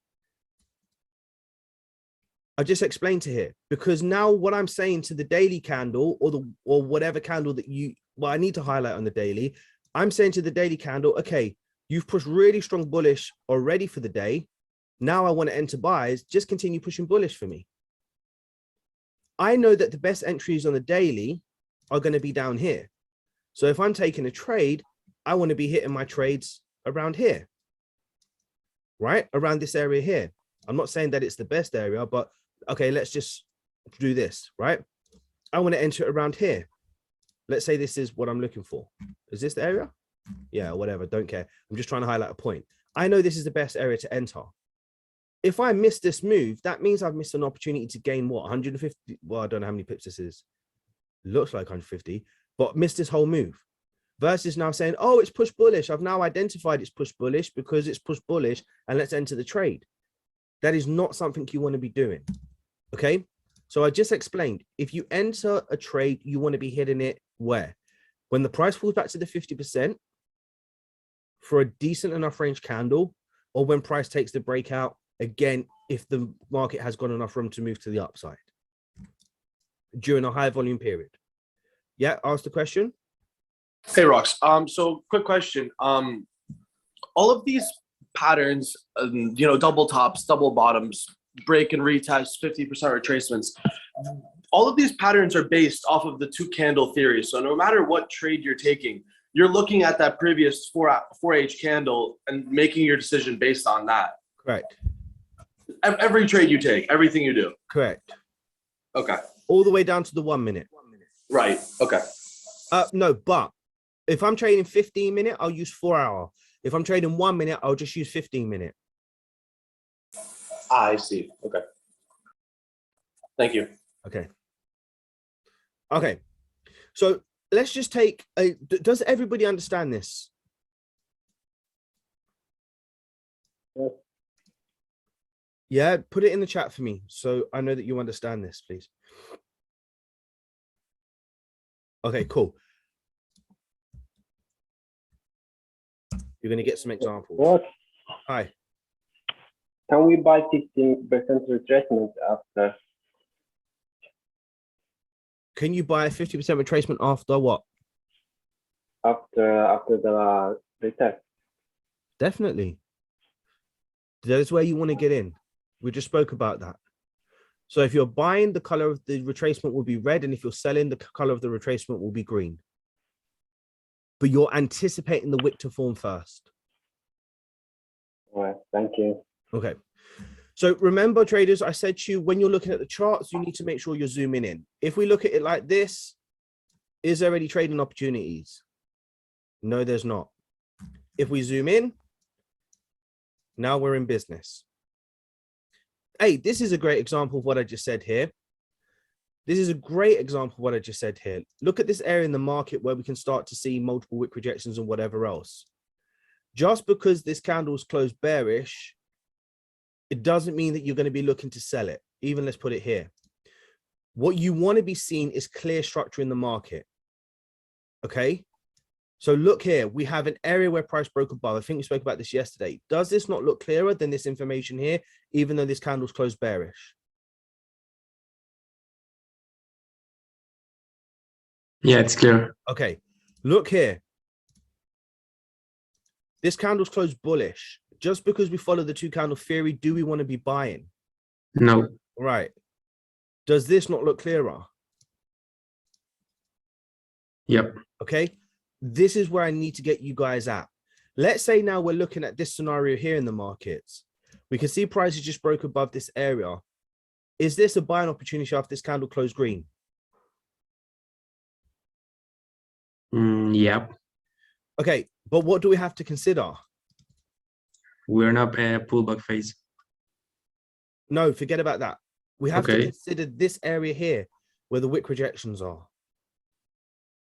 Speaker 1: I just explained to here, because now what I'm saying to the daily candle, or whatever candle that I need to highlight on the daily, I'm saying to the daily candle, okay, you've pushed really strong bullish already for the day. Now I want to enter buys, just continue pushing bullish for me. I know that the best entries on the daily are going to be down here. So if I'm taking a trade, I want to be hitting my trades around here, right? Around this area here. I'm not saying that it's the best area, but okay, let's just do this, right? I want to enter around here. Let's say this is what I'm looking for. Is this the area? Yeah, whatever, don't care. I'm just trying to highlight a point. I know this is the best area to enter. If I miss this move, that means I've missed an opportunity to gain what, 150? Well, I don't know how many pips this is. Looks like 150, but missed this whole move. Versus now saying, oh, it's push bullish. I've now identified it's push bullish because it's push bullish, and let's enter the trade. That is not something you want to be doing. Okay. So I just explained, if you enter a trade, you want to be hitting it where? When the price falls back to the 50% for a decent enough range candle, or when price takes the breakout, again, if the market has got enough room to move to the upside. during a high volume period. Yeah, ask the question.
Speaker 10: Hey, Rox. So quick question. All of these patterns, double tops, double bottoms, break and retest, 50% retracements. All of these patterns are based off of the 2 candle theory. So no matter what trade you're taking, you're looking at that previous 4H candle and making your decision based on that.
Speaker 1: Correct.
Speaker 10: Every trade you take, everything you do.
Speaker 1: Correct.
Speaker 10: Okay.
Speaker 1: All the way down to the 1 minute.
Speaker 10: Right. Okay.
Speaker 1: No, but if I'm trading 15 minute, I'll use 4 hour. If I'm trading 1 minute, I'll just use 15 minute.
Speaker 10: I see. Okay. Thank you.
Speaker 1: Okay. Okay. So let's just take a, does everybody understand this?
Speaker 11: Yes.
Speaker 1: Yeah, put it in the chat for me so I know that you understand this, please. Okay, cool. You're going to get some examples.
Speaker 11: What?
Speaker 1: Hi.
Speaker 11: Can we buy 15% retracement after?
Speaker 1: Can you buy a 50% retracement after what?
Speaker 11: After the retest?
Speaker 1: Definitely. That is where you want to get in. We just spoke about that. So if you're buying, the color of the retracement will be red, and if you're selling, the color of the retracement will be green. But you're anticipating the wick to form first.
Speaker 11: All right, thank you.
Speaker 1: Okay. So remember, traders, I said to you, when you're looking at the charts, you need to make sure you're zooming in. If we look at it like this, is there any trading opportunities? No, there's not. If we zoom in, now we're in business. Hey, this is a great example of what I just said here. This is a great example of what I just said here. Look at this area in the market where we can start to see multiple wick rejections and whatever else. Just because this candle's closed bearish, it doesn't mean that you're going to be looking to sell it. Even let's put it here. What you want to be seeing is clear structure in the market. Okay. So look here, we have an area where price broke above. I think we spoke about this yesterday. Does this not look clearer than this information here, even though this candle's closed bearish?
Speaker 5: Yeah, it's clear.
Speaker 1: Okay, look here. This candle's closed bullish. Just because we follow the 2 candle theory, do we want to be buying?
Speaker 5: No.
Speaker 1: Right. Does this not look clearer?
Speaker 5: Yep.
Speaker 1: Okay. This is where I need to get you guys at. Let's say now we're looking at this scenario here in the markets. We can see prices just broke above this area. Is this a buying opportunity after this candle closed green?
Speaker 5: Yep.
Speaker 1: Okay, but what do we have to consider?
Speaker 5: We're not a pullback phase.
Speaker 1: No, forget about that. We have to
Speaker 5: Okay.
Speaker 1: consider this area here where the wick rejections are.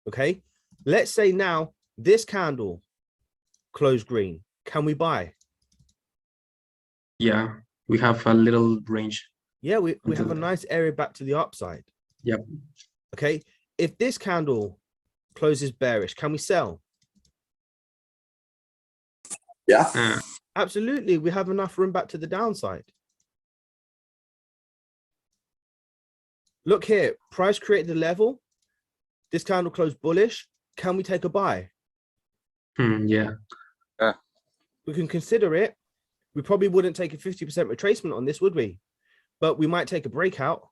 Speaker 1: Okay, let's say now this candle closed green. Can we buy?
Speaker 5: Yeah, we have a little range.
Speaker 1: Yeah, we have a nice area back to the upside.
Speaker 5: Yep.
Speaker 1: Okay, if this candle closes bearish, can we sell?
Speaker 10: Yeah.
Speaker 1: Absolutely, we have enough room back to the downside. Look here, price created a level. This candle closed bullish. Can we take a buy?
Speaker 5: Yeah.
Speaker 1: We can consider it. We probably wouldn't take a 50% retracement on this, would we? But we might take a breakout.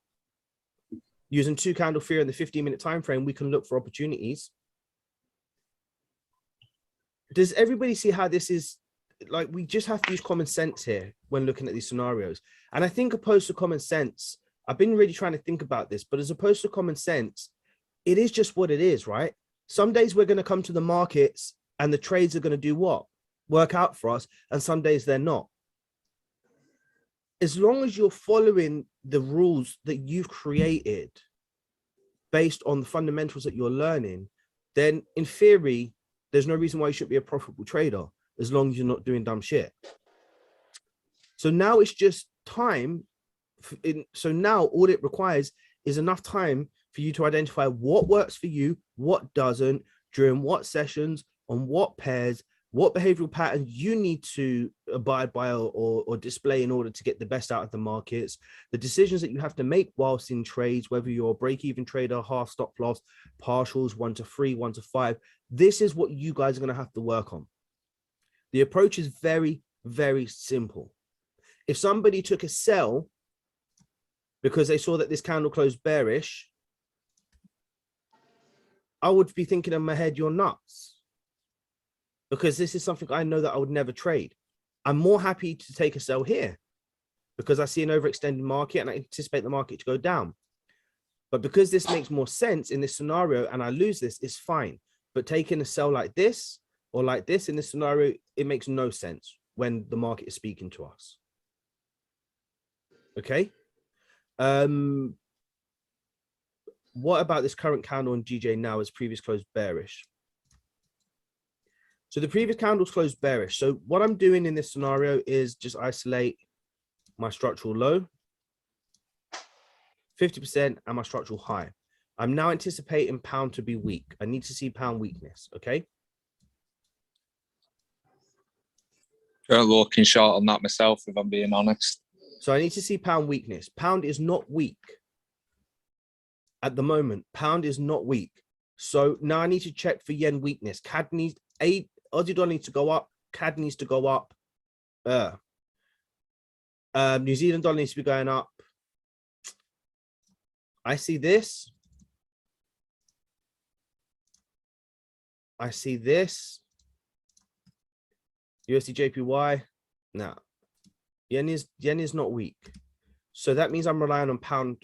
Speaker 1: Using 2 candle theory in the 15-minute time frame, we can look for opportunities. Does everybody see how this is? Like, we just have to use common sense here when looking at these scenarios. And I think opposed to common sense, I've been really trying to think about this, but as opposed to common sense, it is just what it is, right? Some days we're going to come to the markets and the trades are going to do what? Work out for us. And some days they're not. As long as you're following the rules that you've created based on the fundamentals that you're learning, then in theory, there's no reason why you should be a profitable trader as long as you're not doing dumb shit. So now it's just time. So now all it requires is enough time for you to identify what works for you, what doesn't, during what sessions, on what pairs, what behavioral patterns you need to abide by or display in order to get the best out of the markets, the decisions that you have to make whilst in trades, whether you're a break-even trader, half stop loss, partials, 1 to 3, 1 to 5. This is what you guys are going to have to work on. The approach is very, very simple. If somebody took a sell because they saw that this candle closed bearish, I would be thinking in my head, you're nuts. Because this is something I know that I would never trade. I'm more happy to take a sell here because I see an overextended market and I anticipate the market to go down. But because this makes more sense in this scenario and I lose this, it's fine. But taking a sell like this or like this in this scenario, it makes no sense when the market is speaking to us. Okay. What about this current candle on GJ now as previous close bearish? So the previous candles closed bearish. So what I'm doing in this scenario is just isolate my structural low, 50%, and my structural high. I'm now anticipating pound to be weak. I need to see pound weakness, okay?
Speaker 7: I'm looking short on that myself, if I'm being honest.
Speaker 1: So I need to see pound weakness. Pound is not weak. At the moment, pound is not weak. So now I need to check for yen weakness. CAD needs Aussie dollar needs to go up. CAD needs to go up. New Zealand dollar needs to be going up. I see this. I see this. USD JPY. Now, yen is not weak. So that means I'm relying on pound.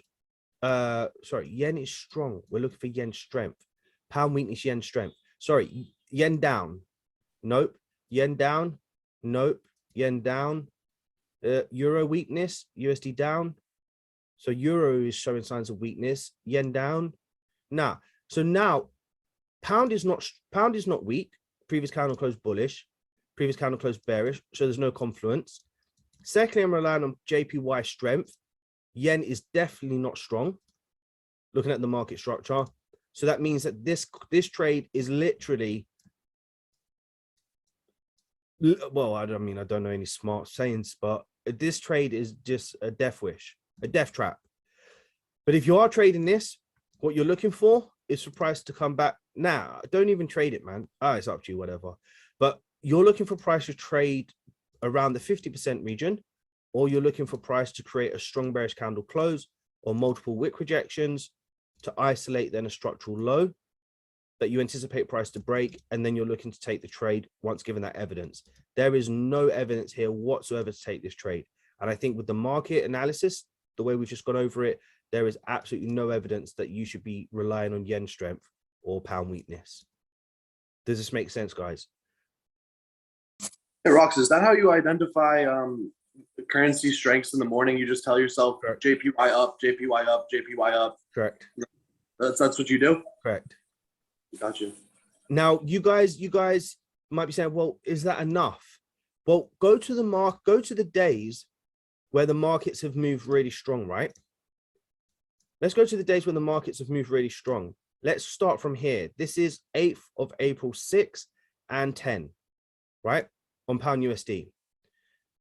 Speaker 1: Sorry, yen is strong. We're looking for yen strength. Pound weakness, yen strength. Sorry, yen down. Nope. Yen down. Nope. Yen down. Euro weakness. USD down. So euro is showing signs of weakness. Yen down. Now, so now pound is not weak. Previous candle closed bullish. Previous candle closed bearish. So there's no confluence. Secondly, I'm relying on JPY strength. Yen is definitely not strong. Looking at the market structure. So that means that this trade is literally, well, I don't know any smart sayings, but this trade is just a death wish, a death trap. But if you are trading this, what you're looking for is for price to come back. Now, don't even trade it, man. It's up to you, whatever. But you're looking for price to trade around the 50% region, or you're looking for price to create a strong bearish candle close or multiple wick rejections to isolate then a structural low that you anticipate price to break, and then you're looking to take the trade once given that evidence. There is no evidence here whatsoever to take this trade. And I think with the market analysis, the way we've just gone over it, there is absolutely no evidence that you should be relying on yen strength or pound weakness. Does this make sense, guys?
Speaker 10: Hey, Rox, is that how you identify currency strengths in the morning? You just tell yourself JPY up, JPY up, JPY up.
Speaker 1: Correct.
Speaker 10: That's what you do?
Speaker 1: Correct.
Speaker 10: Got you.
Speaker 1: Now, you guys might be saying, well, is that enough? Well, go to the days where the markets have moved really strong, right? Let's go to the days when the markets have moved really strong. Let's start from here. This is 8th of April, 6 and 10, right? On pound USD.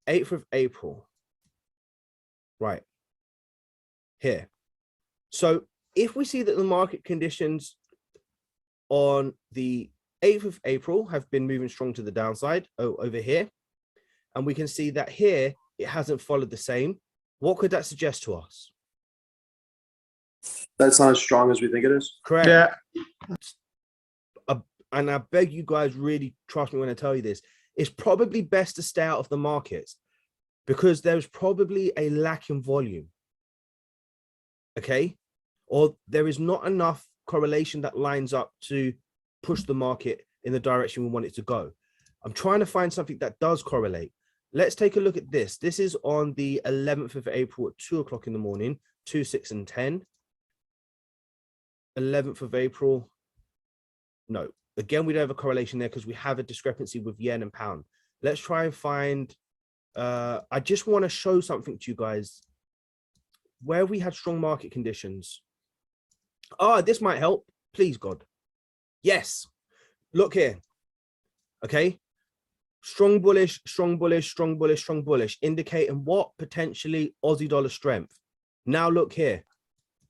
Speaker 1: 8th of April, right here. So if we see that the market conditions on the 8th of April have been moving strong to the downside over here, and we can see that here it hasn't followed the same, what could that suggest to us?
Speaker 10: That's not as strong as we think it is.
Speaker 1: Correct.
Speaker 8: Yeah.
Speaker 1: And I beg you guys really trust me when I tell you this. It's probably best to stay out of the markets because there's probably a lack in volume. Okay. Or there is not enough correlation that lines up to push the market in the direction we want it to go. I'm trying to find something that does correlate. Let's take a look at this. This is on the 11th of April at 2 o'clock in the morning, 2, 6 and 10. 11th of April. No, again, we don't have a correlation there because we have a discrepancy with yen and pound. Let's try and find, I just want to show something to you guys where we had strong market conditions. This might help. Please, God. Yes. Look here. Okay. Strong bullish, strong bullish, strong bullish, strong bullish, indicating what? Potentially Aussie dollar strength. Now look here.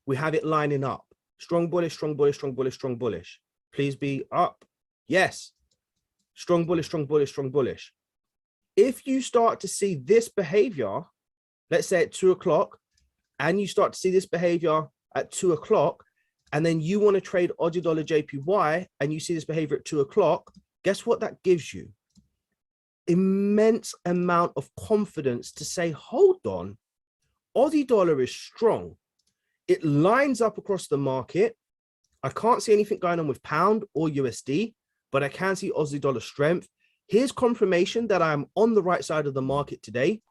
Speaker 1: We have it lining up. Strong bullish, strong bullish, strong bullish, strong bullish. Please be up. Yes. Strong bullish, strong bullish, strong bullish. If you start to see this behavior, let's say at 2 o'clock, and you start to see this behavior at 2 o'clock, and then you want to trade Aussie dollar JPY, and you see this behavior at 2 o'clock, guess what that gives you? Immense amount of confidence to say, hold on, Aussie dollar is strong. It lines up across the market. I can't see anything going on with pound or USD, but I can see Aussie dollar strength. Here's confirmation that I'm on the right side of the market today.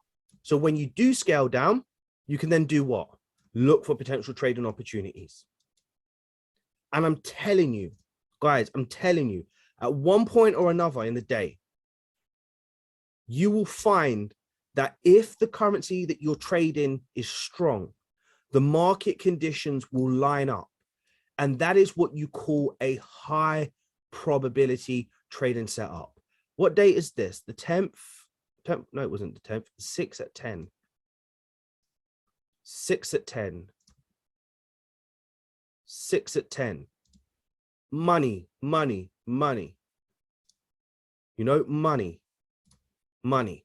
Speaker 1: So when you do scale down, you can then do what? Look for potential trading opportunities. And I'm telling you, guys, I'm telling you, at one point or another in the day, you will find that if the currency that you're trading is strong, the market conditions will line up. And that is what you call a high probability trading setup. What date is this? The 10th? No, it wasn't the 10th. 6 at 10. 6 at 10. 6 at 10. Money, money, money. You know, money, money.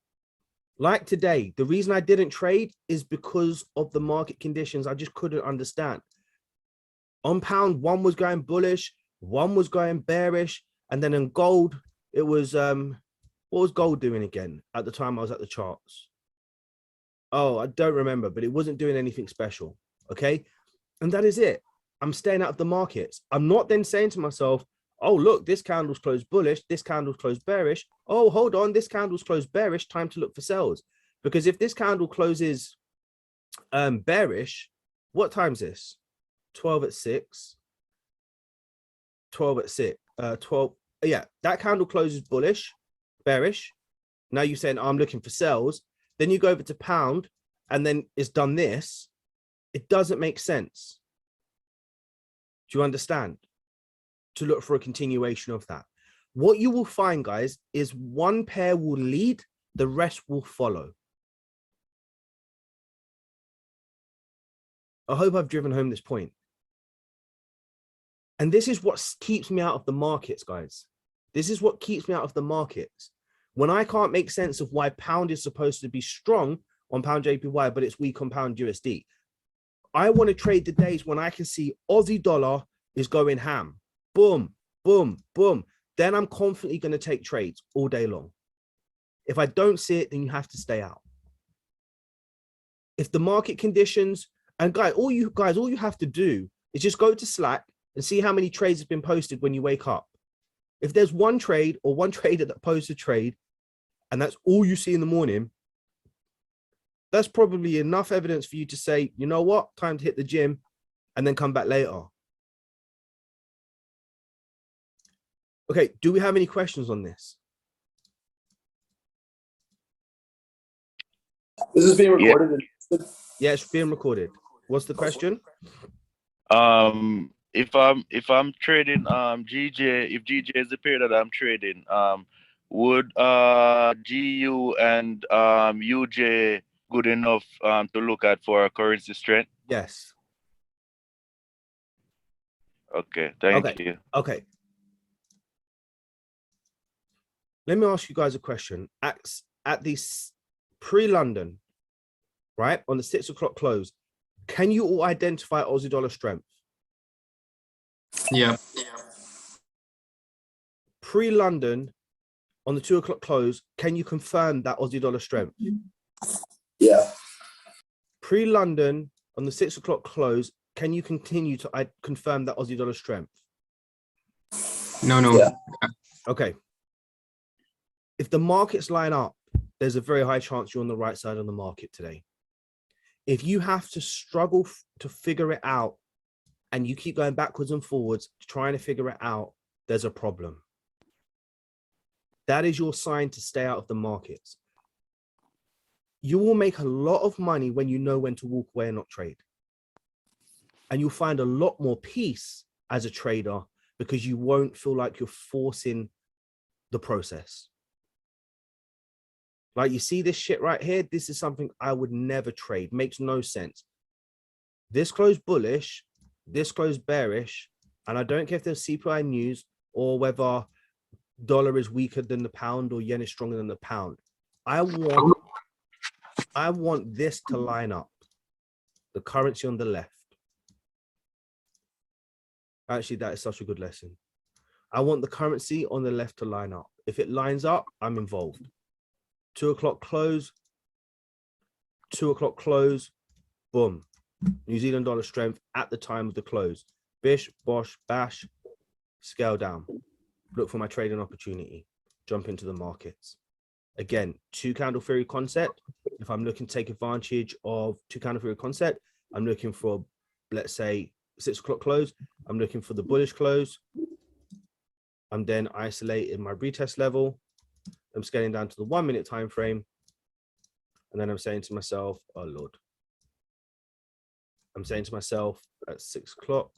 Speaker 1: Like today, the reason I didn't trade is because of the market conditions. I just couldn't understand. On pound, one was going bullish, one was going bearish, and then in gold, it was what was gold doing again at the time I was at the charts? Oh, I don't remember, but it wasn't doing anything special. Okay. And that is it. I'm staying out of the markets. I'm not then saying to myself, oh, look, this candle's closed bullish, this candle's closed bearish. Oh, hold on, this candle's closed bearish, time to look for sells. Because if this candle closes bearish, what time is this? 12 at 6. 12 at 6. 12. Yeah, that candle closes bullish, bearish. Now you're saying, oh, I'm looking for sells. Then you go over to pound and then it's done this. It doesn't make sense. Do you understand? To look for a continuation of that. What you will find, guys, is one pair will lead, the rest will follow. I hope I've driven home this point. And this is what keeps me out of the markets, guys. This is what keeps me out of the markets. When I can't make sense of why pound is supposed to be strong on pound JPY, but it's weak on pound USD. I want to trade the days when I can see Aussie dollar is going ham. Boom, boom, boom. Then I'm confidently going to take trades all day long. If I don't see it, then you have to stay out. If the market conditions, and guys, all you have to do is just go to Slack and see how many trades have been posted when you wake up. If there's one trade or one trader that posts a trade, and that's all you see in the morning, that's probably enough evidence for you to say, you know what, time to hit the gym and then come back later. Okay, do we have any questions on this?
Speaker 10: This is being recorded.
Speaker 1: Yeah, it's being recorded. What's the question?
Speaker 12: If I'm trading GJ, if GJ is the pair that I'm trading, would GU and UJ good enough to look at for currency strength?
Speaker 1: Yes.
Speaker 12: Okay, thank you.
Speaker 1: Okay. Let me ask you guys a question. At this pre-London, right, on the 6 o'clock close, can you all identify Aussie dollar strength?
Speaker 5: Yeah.
Speaker 1: Pre-London, on the 2 o'clock close, can you confirm that Aussie dollar strength?
Speaker 10: Yeah.
Speaker 1: Pre-London, on the 6 o'clock close, can you continue to confirm that Aussie dollar strength?
Speaker 5: No.
Speaker 10: Yeah.
Speaker 1: Okay. If the markets line up, there's a very high chance you're on the right side of the market today. If you have to struggle to figure it out and you keep going backwards and forwards trying to figure it out, there's a problem. That is your sign to stay out of the markets. You will make a lot of money when you know when to walk away and not trade. And you'll find a lot more peace as a trader because you won't feel like you're forcing the process. Like you see this shit right here. This is something I would never trade. Makes no sense. This closed bullish, this closed bearish, and I don't care if there's CPI news or whether dollar is weaker than the pound or yen is stronger than the pound. I want this to line up. The currency on the left. Actually, that is such a good lesson. I want the currency on the left to line up. If it lines up, I'm involved. 2 o'clock close. 2 o'clock close. Boom. New Zealand dollar strength at the time of the close. Bish, bosh, bash. Scale down. Look for my trading opportunity. Jump into the markets. Again, 2 candle theory concept. If I'm looking to take advantage of 2 candle theory concept, I'm looking for, let's say, 6 o'clock close. I'm looking for the bullish close. I'm then isolating my retest level. I'm scaling down to the 1 minute time frame. And then I'm saying to myself, oh Lord. I'm saying to myself at 6 o'clock.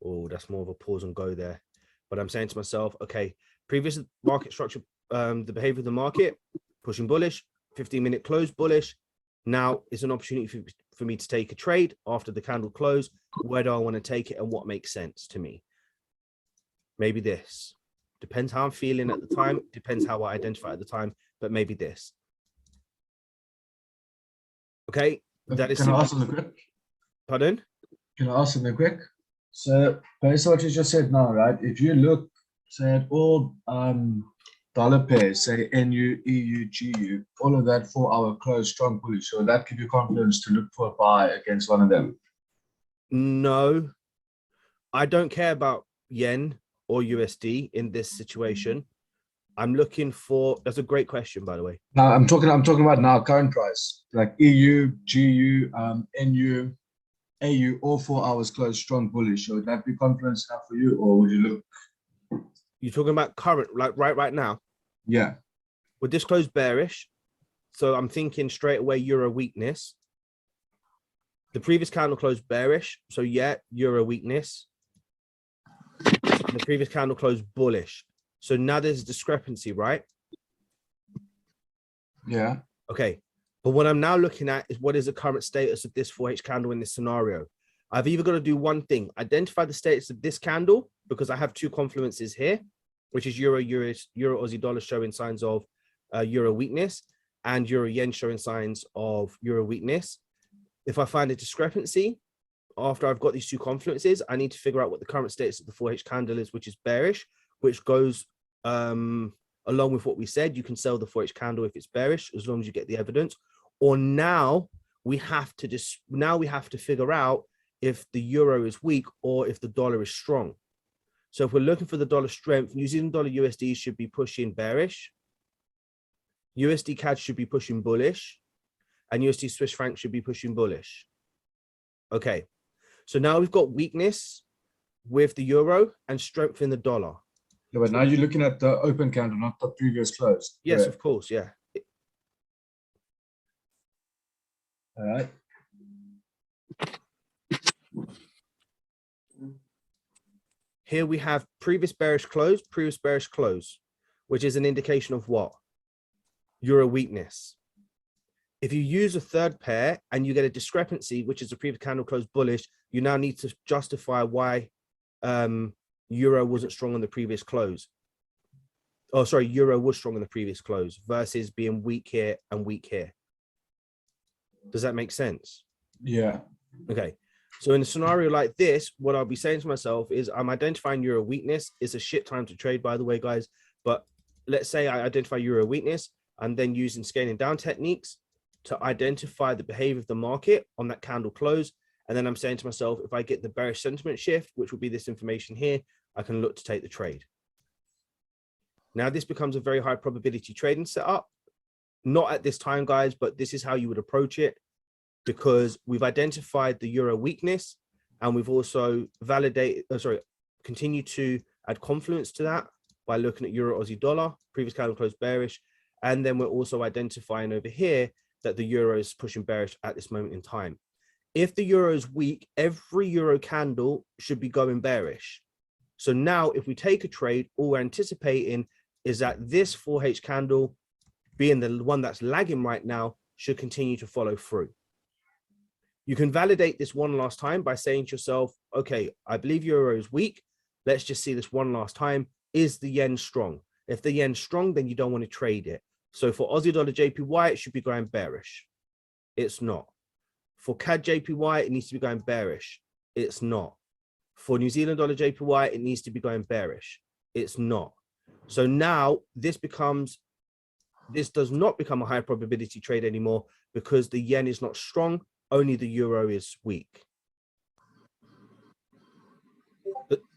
Speaker 1: Oh, that's more of a pause and go there. But I'm saying to myself, okay, previous market structure, the behavior of the market, pushing bullish, 15-minute close bullish. Now it's an opportunity for me to take a trade after the candle close. Where do I want to take it and what makes sense to me? Maybe this. Depends how I'm feeling at the time. Depends how I identify at the time. But maybe this. Okay. That is.
Speaker 8: Can I ask something quick?
Speaker 1: Pardon?
Speaker 8: Can I ask something quick? So based on what you just said now, right? If you look, say at all dollar pairs, say NU, EU, GU, all of that 4-hour close strong bullish. So that give you confidence to look for a buy against one of them.
Speaker 1: No, I don't care about yen or USD in this situation. I'm looking for. That's a great question, by the way.
Speaker 8: Now I'm talking about now current price, like EU, GU, NU, AU, all 4 hours close strong bullish. So would that be confidence enough for you, or would you look?
Speaker 1: You're talking about current, like right now.
Speaker 8: Yeah.
Speaker 1: With this close bearish, so I'm thinking straight away euro weakness. The previous candle closed bearish, so yeah, euro weakness. The previous candle closed bullish, so now there's a discrepancy, right?
Speaker 8: Yeah.
Speaker 1: Okay, but what I'm now looking at is what is the current status of this 4H candle in this scenario. I've either got to do one thing: identify the status of this candle, because I have 2 confluences here, which is euro Aussie dollar showing signs of euro weakness and euro yen showing signs of euro weakness. If I find a discrepancy after I've got these 2 confluences, I need to figure out what the current status of the 4H candle is, which is bearish, which goes along with what we said. You can sell the 4H candle if it's bearish, as long as you get the evidence. Or now we have to figure out if the euro is weak or if the dollar is strong. So if we're looking for the dollar strength, New Zealand dollar USD should be pushing bearish. USD CAD should be pushing bullish. And USD Swiss franc should be pushing bullish. Okay. So now we've got weakness with the euro and strength in the dollar.
Speaker 8: Yeah, but now you're looking at the open candle, not the previous close.
Speaker 1: Yes,
Speaker 8: Yeah.
Speaker 1: of course. Yeah.
Speaker 8: All right.
Speaker 1: Here we have previous bearish close, which is an indication of what? Euro weakness. If you use a third pair and you get a discrepancy, which is a previous candle close bullish, you now need to justify why euro wasn't strong on the previous close. Oh, sorry, euro was strong on the previous close versus being weak here and weak here. Does that make sense?
Speaker 8: Yeah.
Speaker 1: Okay. So in a scenario like this, what I'll be saying to myself is I'm identifying euro weakness. It's a shit time to trade, by the way, guys. But let's say I identify euro weakness and then using scaling down techniques to identify the behavior of the market on that candle close. And then I'm saying to myself, if I get the bearish sentiment shift, which will be this information here, I can look to take the trade. Now this becomes a very high probability trading setup. Not at this time, guys, but this is how you would approach it, because we've identified the euro weakness and we've also continue to add confluence to that by looking at euro Aussie dollar, previous candle closed bearish. And then we're also identifying over here that the euro is pushing bearish at this moment in time. If the euro is weak, every euro candle should be going bearish. So now if we take a trade, all we're anticipating is that this 4H candle being the one that's lagging right now, should continue to follow through. You can validate this one last time by saying to yourself, okay, I believe euro is weak. Let's just see this one last time. Is the yen strong? If the yen's strong, then you don't want to trade it. So for Aussie dollar JPY, it should be going bearish. It's not. For CAD JPY, it needs to be going bearish. It's not. For New Zealand dollar JPY, it needs to be going bearish. It's not. So now this does not become a high probability trade anymore because the yen is not strong, only the euro is weak.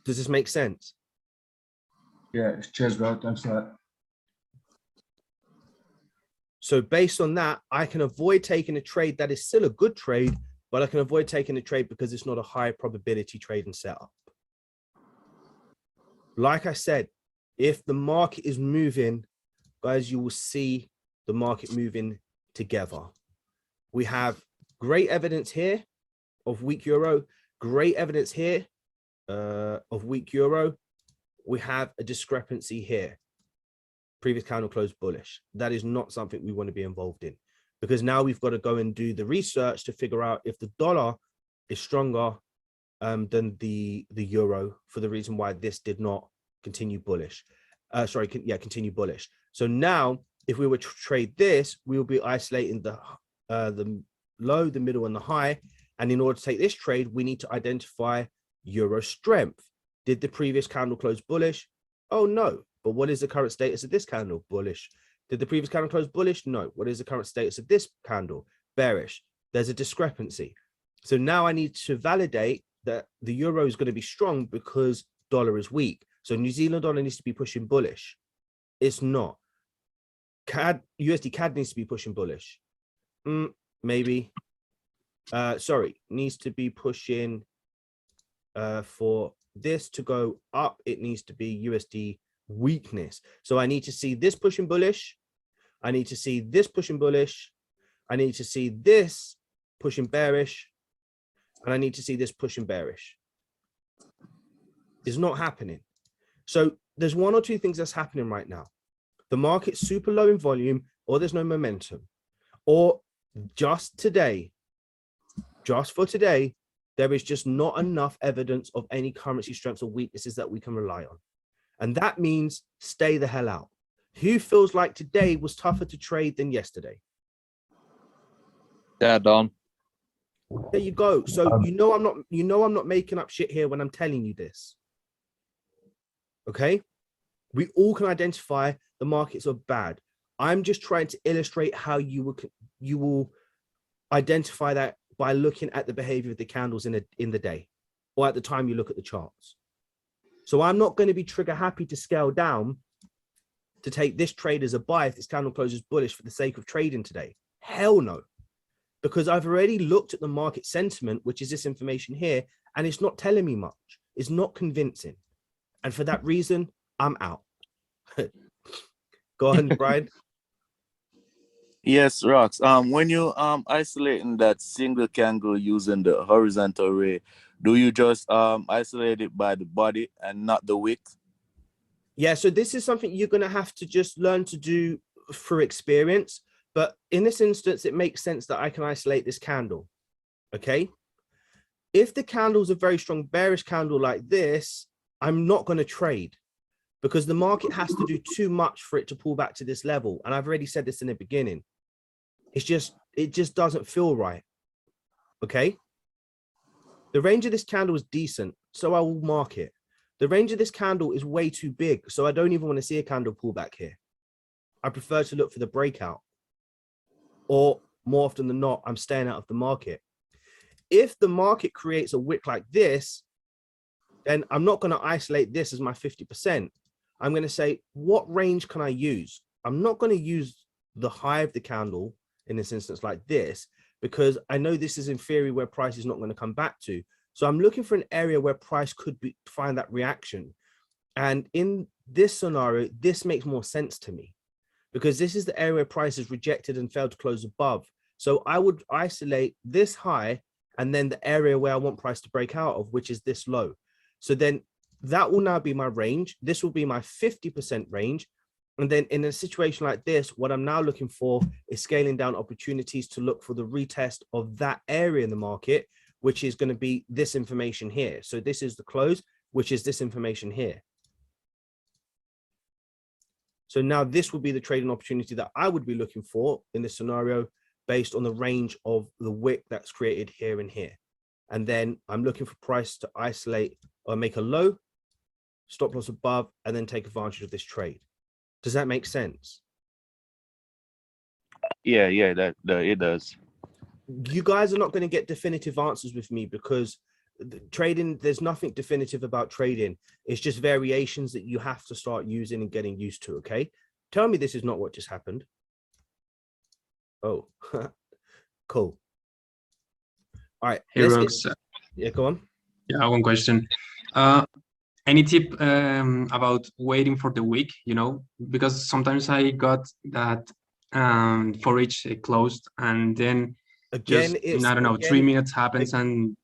Speaker 1: Does this make sense?
Speaker 8: Yeah, cheers, bro. Thanks for that.
Speaker 1: So based on that, I can avoid taking a trade that is still a good trade, but I can avoid taking a trade because it's not a high probability trade and setup. Like I said, if the market is moving, guys, you will see the market moving together. We have great evidence here of weak euro, great evidence here of weak euro. We have a discrepancy here. Previous candle closed bullish. That is not something we want to be involved in, because now we've got to go and do the research to figure out if the dollar is stronger than the euro, for the reason why this did not continue bullish. Continue bullish. So now if we were to trade this, we will be isolating the low, the middle, and the high. And in order to take this trade, we need to identify euro strength. Did the previous candle close bullish? Oh, no. But what is the current status of this candle? Bullish. Did the previous candle close bullish? No. What is the current status of this candle? Bearish. There's a discrepancy. So now I need to validate that the euro is going to be strong because dollar is weak. So New Zealand dollar needs to be pushing bullish. It's not. USD CAD needs to be pushing bullish. Maybe. Needs to be pushing for this to go up. It needs to be USD weakness. So I need to see this pushing bullish. I need to see this pushing bullish. I need to see this pushing bearish. And I need to see this pushing bearish. It's not happening. So there's one or two things that's happening right now. The market's super low in volume, or there's no momentum. Or just today, just for today, there is just not enough evidence of any currency strengths or weaknesses that we can rely on. And that means stay the hell out. Who feels like today was tougher to trade than yesterday?
Speaker 7: Yeah, Don.
Speaker 1: There you go. So I'm not making up shit here when I'm telling you this. Okay? We all can identify the markets are bad. I'm just trying to illustrate how you will identify that by looking at the behavior of the candles in the day, or at the time you look at the charts. So I'm not going to be trigger happy to scale down to take this trade as a buy if this candle closes bullish for the sake of trading today. Hell no. Because I've already looked at the market sentiment, which is this information here, and it's not telling me much. It's not convincing. And for that reason, I'm out. Go on, Brian.
Speaker 12: Yes, Rox. When you isolating that single candle using the horizontal ray, do you just isolate it by the body and not the wick?
Speaker 1: Yeah, so this is something you're going to have to just learn to do through experience. But in this instance, it makes sense that I can isolate this candle. Okay. If the candle's a very strong bearish candle like this, I'm not going to trade, because the market has to do too much for it to pull back to this level. And I've already said this in the beginning. It just doesn't feel right. Okay. The range of this candle is decent, so I will mark it. The range of this candle is way too big, so I don't even want to see a candle pull back here. I prefer to look for the breakout. Or more often than not, I'm staying out of the market. If the market creates a wick like this, then I'm not going to isolate this as my 50%. I'm going to say, what range can I use? I'm not going to use the high of the candle in this instance like this, because I know this is in theory where price is not going to come back to. So I'm looking for an area where price could find that reaction. And in this scenario, this makes more sense to me, because this is the area where price is rejected and failed to close above. So I would isolate this high and then the area where I want price to break out of, which is this low. So then that will now be my range. This will be my 50% range. And then in a situation like this, what I'm now looking for is scaling down opportunities to look for the retest of that area in the market, which is going to be this information here. So this is the close, which is this information here. So now this would be the trading opportunity that I would be looking for in this scenario based on the range of the wick that's created here and here. And then I'm looking for price to isolate or make a low, stop loss above, and then take advantage of this trade. Does that make sense?
Speaker 12: Yeah, that it does.
Speaker 1: You guys are not going to get definitive answers with me because trading, there's nothing definitive about trading. It's just variations that you have to start using and getting used to, okay? Tell me this is not what just happened. Oh, cool. All right.
Speaker 5: Hey, Rox.
Speaker 1: Yeah, go on.
Speaker 5: Yeah, one question. Any tip about waiting for the week, you know, because sometimes I got that for each closed and then
Speaker 1: again,
Speaker 5: just, I don't know, 3 minutes happens and...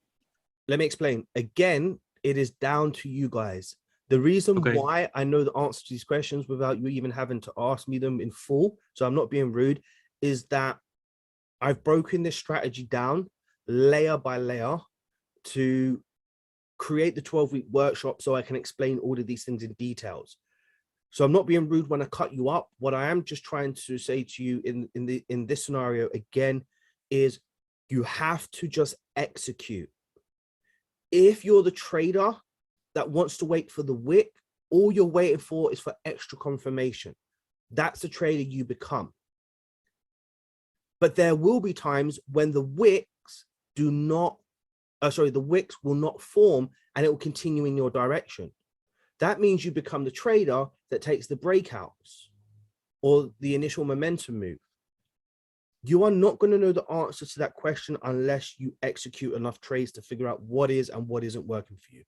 Speaker 1: Let me explain. Again, it is down to you guys. The reason why I know the answer to these questions without you even having to ask me them in full, so I'm not being rude, is that I've broken this strategy down layer by layer to create the 12-week workshop so I can explain all of these things in details. So I'm not being rude when I cut you up. What I am just trying to say to you in this scenario again is you have to just execute. If you're the trader that wants to wait for the wick, all you're waiting for is for extra confirmation. That's the trader you become. But there will be times when the wicks do not, the wicks will not form and it will continue in your direction. That means you become the trader that takes the breakouts or the initial momentum move. You are not going to know the answer to that question unless you execute enough trades to figure out what is and what isn't working for you.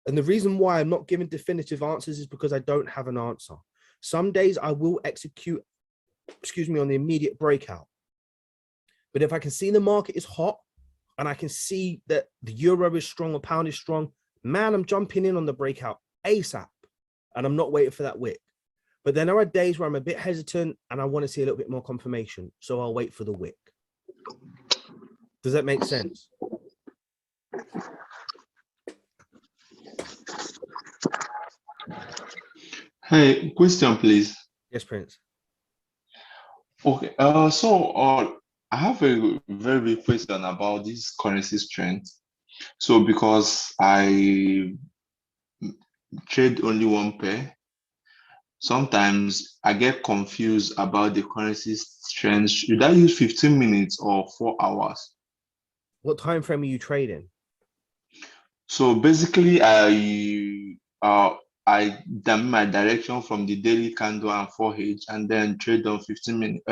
Speaker 1: And the reason why I'm not giving definitive answers is because I don't have an answer. Some days I will execute, on the immediate breakout. But if I can see the market is hot and I can see that the euro is strong or pound is strong, man, I'm jumping in on the breakout ASAP and I'm not waiting for that wick. But then there are days where I'm a bit hesitant and I want to see a little bit more confirmation. So I'll wait for the wick. Does that make sense?
Speaker 13: Hey, question, please.
Speaker 1: Yes, Prince.
Speaker 13: Okay. I have a very big question about this currency strength. So because I trade only one pair, sometimes I get confused about the currency strength. Should I use 15 minutes or 4 hours?
Speaker 1: What time frame are you trading?
Speaker 13: So basically, I dump my direction from the daily candle and 4H and then trade on 15 minutes,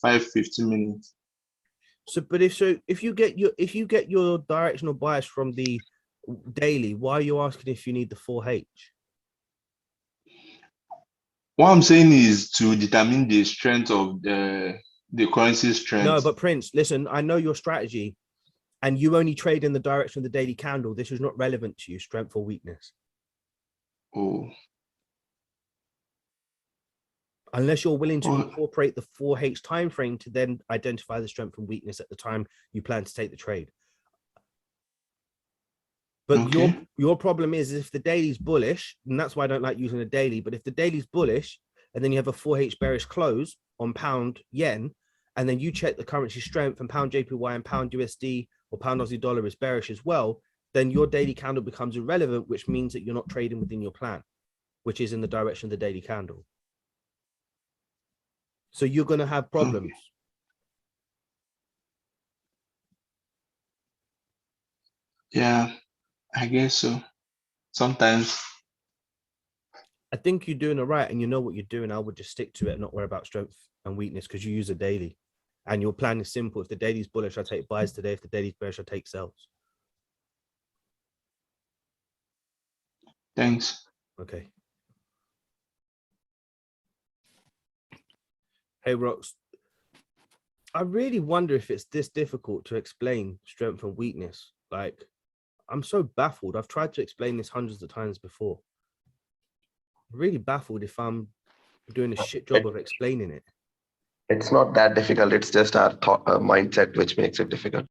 Speaker 13: 15 minutes.
Speaker 1: So, but if you get your directional bias from the daily, why are you asking if you need the 4H?
Speaker 13: What I'm saying is to determine the strength of the currency strength.
Speaker 1: No, but Prince, listen, I know your strategy and you only trade in the direction of the daily candle. This is not relevant to you, strength or weakness.
Speaker 13: Oh.
Speaker 1: Unless you're willing to incorporate the 4H time frame to then identify the strength and weakness at the time you plan to take the trade. But your problem is if the daily's bullish, and that's why I don't like using a daily, but if the daily's bullish and then you have a 4H bearish close on pound yen, and then you check the currency strength and pound JPY and pound USD or pound Aussie dollar is bearish as well, then your daily candle becomes irrelevant, which means that you're not trading within your plan, which is in the direction of the daily candle. So you're going to have problems.
Speaker 13: Yeah, I guess so. Sometimes.
Speaker 1: I think you're doing it right and you know what you're doing. I would just stick to it and not worry about strength and weakness because you use a daily. And your plan is simple. If the daily's bullish, I take buys today. If the daily's bearish, I take sells.
Speaker 13: Thanks.
Speaker 1: Okay. Hey, Rox. I really wonder if it's this difficult to explain strength and weakness. Like, I'm so baffled. I've tried to explain this hundreds of times before. really baffled if I'm doing a shit job of explaining it.
Speaker 14: It's not that difficult. It's just our thought, mindset, which makes it difficult.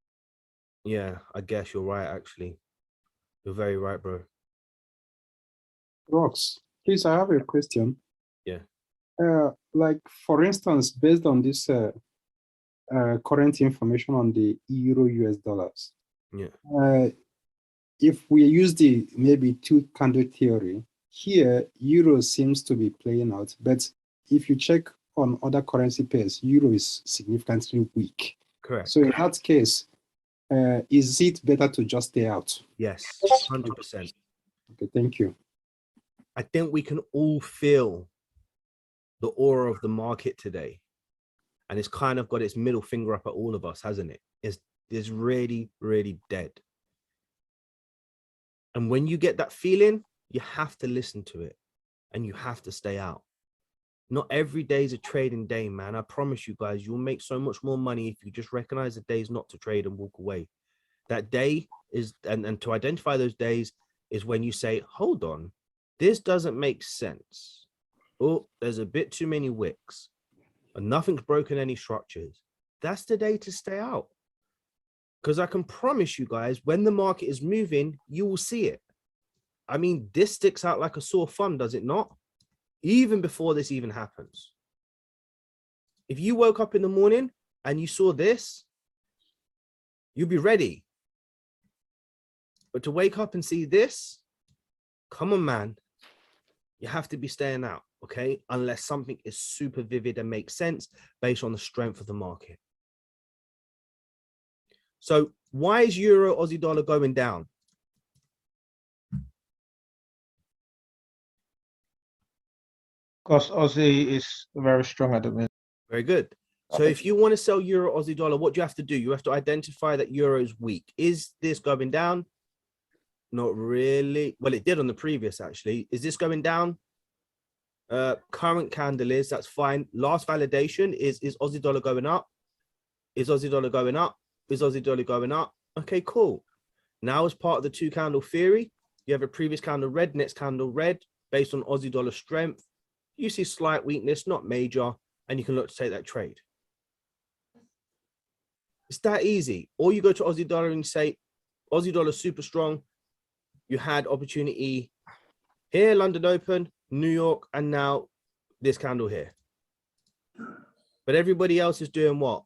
Speaker 1: Yeah, I guess you're right, actually. You're very right, bro.
Speaker 15: Rox, please, I have a question.
Speaker 1: Yeah.
Speaker 15: Like, for instance, based on this current information on the euro US dollars,
Speaker 1: yeah.
Speaker 15: If we use the maybe two candle theory, here euro seems to be playing out, but if you check on other currency pairs, euro is significantly weak.
Speaker 1: Correct.
Speaker 15: So in that case, is it better to just stay out?
Speaker 1: Yes, 100%.
Speaker 15: Okay, thank you.
Speaker 1: I think we can all feel the aura of the market today. And it's kind of got its middle finger up at all of us, hasn't it? It's really, really dead. And when you get that feeling, you have to listen to it and you have to stay out. Not every day is a trading day, man. I promise you guys, you'll make so much more money if you just recognize the days not to trade and walk away. That day is, and to identify those days is when you say, hold on, this doesn't make sense. Oh, there's a bit too many wicks. And nothing's broken any structures. That's the day to stay out. Because I can promise you guys, when the market is moving, you will see it. I mean, this sticks out like a sore thumb, does it not? Even before this even happens. If you woke up in the morning and you saw this, you'll be ready. But to wake up and see this, come on, man. You have to be staying out, okay? Unless something is super vivid and makes sense based on the strength of the market. So why is Euro Aussie dollar going down?
Speaker 16: Because Aussie is very strong at the minute.
Speaker 1: Very good. So if you want to sell Euro Aussie dollar, what do you have to do? You have to identify that Euro is weak. Is this going down? Not really. Well, it did on the previous, actually. Is this going down? Current candle is, that's fine. Last validation is Aussie dollar going up? Is Aussie dollar going up? Is Aussie dollar going up? Okay, cool. Now, as part of the two candle theory, you have a previous candle red, next candle red, based on Aussie dollar strength. You see slight weakness, not major, and you can look to take that trade. It's that easy. Or you go to Aussie dollar and say, Aussie dollar super strong. You had opportunity here, London Open, New York, and now this candle here. But everybody else is doing what?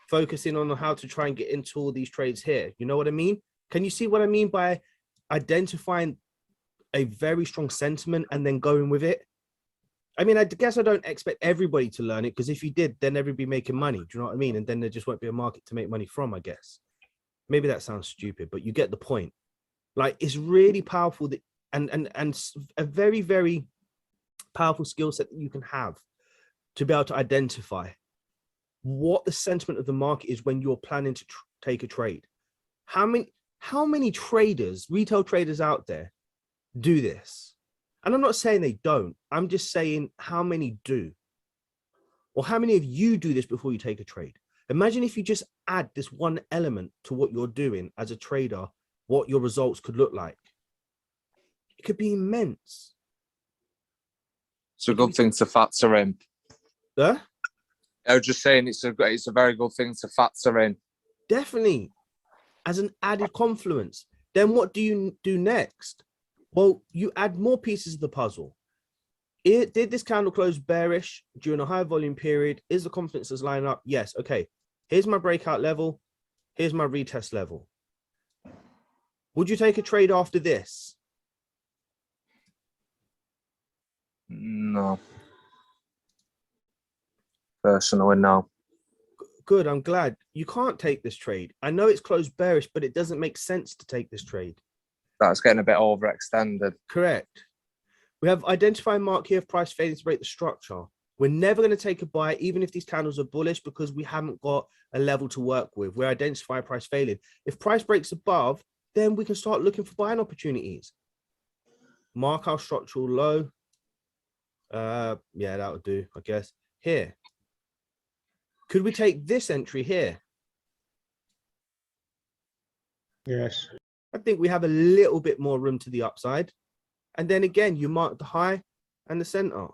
Speaker 1: Focusing on how to try and get into all these trades here. You know what I mean? Can you see what I mean by identifying a very strong sentiment and then going with it? I mean, I guess I don't expect everybody to learn it, because if you did, then everybody making money. Do you know what I mean? And then there just won't be a market to make money from, I guess. Maybe that sounds stupid, but you get the point. Like, it's really powerful that, and a very, very powerful skill set that you can have to be able to identify what the sentiment of the market is when you're planning to take a trade. How many traders, retail traders out there do this? And I'm not saying they don't. I'm just saying how many do. Or how many of you do this before you take a trade? Imagine if you just add this one element to what you're doing as a trader, what your results could look like. It could be immense.
Speaker 7: It's a good thing to factor in.
Speaker 1: Huh?
Speaker 7: I was just saying it's a very good thing to factor in.
Speaker 1: Definitely. As an added confluence. Then what do you do next? Well, you add more pieces of the puzzle. Did this candle close bearish during a high volume period? Is the confidences line up? Yes. Okay. Here's my breakout level. Here's my retest level. Would you take a trade after this?
Speaker 7: No. Personally, no.
Speaker 1: Good. I'm glad. You can't take this trade. I know it's closed bearish, but it doesn't make sense to take this trade.
Speaker 7: That's getting a bit overextended.
Speaker 1: Correct. We have identified mark here of price failing to break the structure. We're never going to take a buy, even if these candles are bullish, because we haven't got a level to work with. We're identifying price failing. If price breaks above, then we can start looking for buying opportunities. Mark our structural low. Yeah, that would do, I guess. Here. Could we take this entry here?
Speaker 16: Yes.
Speaker 1: I think we have a little bit more room to the upside. And then again, you mark the high and the center.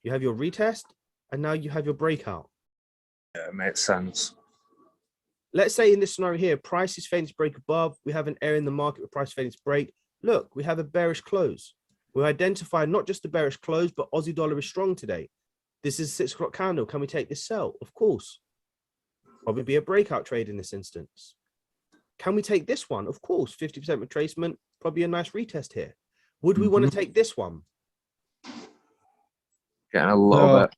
Speaker 1: You have your retest, and now you have your breakout.
Speaker 7: Yeah, it makes sense.
Speaker 1: Let's say in this scenario here, price is failing to break above. We have an area in the market with price failing to break. Look, we have a bearish close. We identify not just the bearish close, but Aussie dollar is strong today. This is a 6 o'clock candle. Can we take this sell? Of course. Probably be a breakout trade in this instance. Can we take this one? Of course, 50% retracement, probably a nice retest here. Would we want to take this one?
Speaker 7: Getting a little bit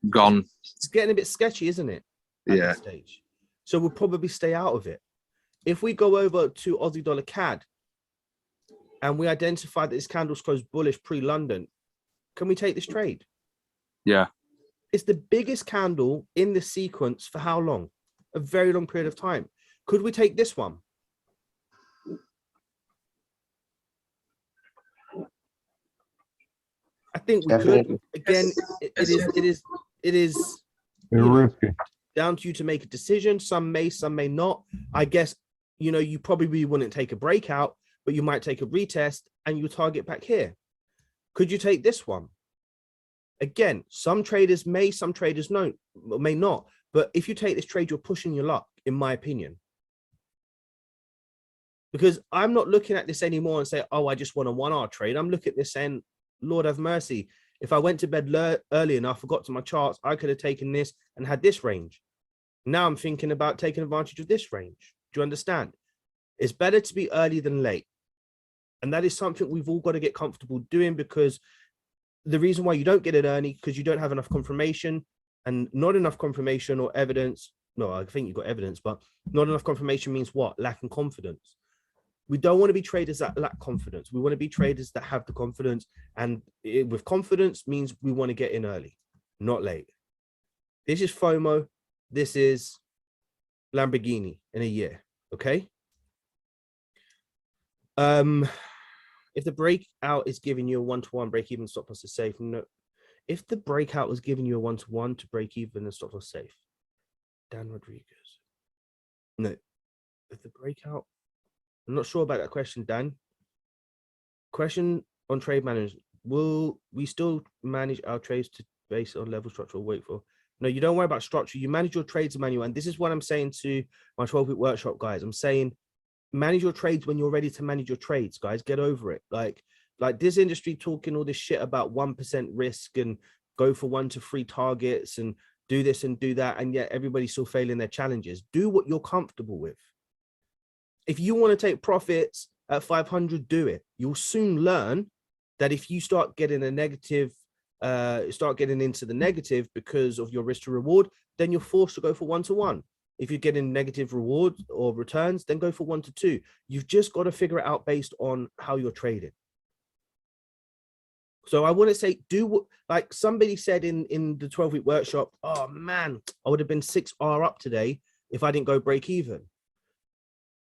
Speaker 7: gone.
Speaker 1: It's getting a bit sketchy, isn't it? At this stage. So we'll probably stay out of it. If we go over to Aussie dollar CAD and we identify that this candle's closed bullish pre-London, can we take this trade?
Speaker 7: Yeah.
Speaker 1: It's the biggest candle in the sequence for how long? A very long period of time. Could we take this one? I think we could. Again, it is
Speaker 6: risky.
Speaker 1: Down to you to make a decision. Some may not. I guess, you know, you probably wouldn't take a breakout, but you might take a retest and you target back here. Could you take this one? Again, some traders may, some traders may not. But if you take this trade, you're pushing your luck, in my opinion. Because I'm not looking at this anymore and say, oh, I just want a 1 hour trade. I'm looking at this saying, Lord have mercy. If I went to bed early enough, forgot to my charts, I could have taken this and had this range. Now I'm thinking about taking advantage of this range. Do you understand? It's better to be early than late. And that is something we've all got to get comfortable doing, because the reason why you don't get it early, because you don't have enough confirmation, and not enough confirmation or evidence. No, I think you've got evidence, but not enough confirmation means what? Lacking confidence. We don't want to be traders that lack confidence. We want to be traders that have the confidence, and with confidence means we want to get in early, not late. This is FOMO. This is Lamborghini in a year. Okay. If the breakout is giving you a 1-to-1 break even, stop loss is safe. No. If the breakout was giving you a 1-to-1 to break even and stop loss safe, Dan Rodriguez. No. If the breakout, I'm not sure about that question, Dan. Question on trade management. Will we still manage our trades to base on level structure or wait for? No, you don't worry about structure. You manage your trades manual. And this is what I'm saying to my 12-week workshop, guys. I'm saying manage your trades when you're ready to manage your trades, guys. Get over it. Like this industry talking all this shit about 1% risk and go for 1 to 3 targets and do this and do that. And yet everybody's still failing their challenges. Do what you're comfortable with. If you want to take profits at 500, do it. You'll soon learn that if you start getting a negative, start getting into the negative because of your risk to reward, then you're forced to go for 1-to-1. If you're getting negative rewards or returns, then go for 1-to-2. You've just got to figure it out based on how you're trading. So I want to say, do what, like somebody said in the 12-week workshop, oh man, I would have been 6R up today if I didn't go break even.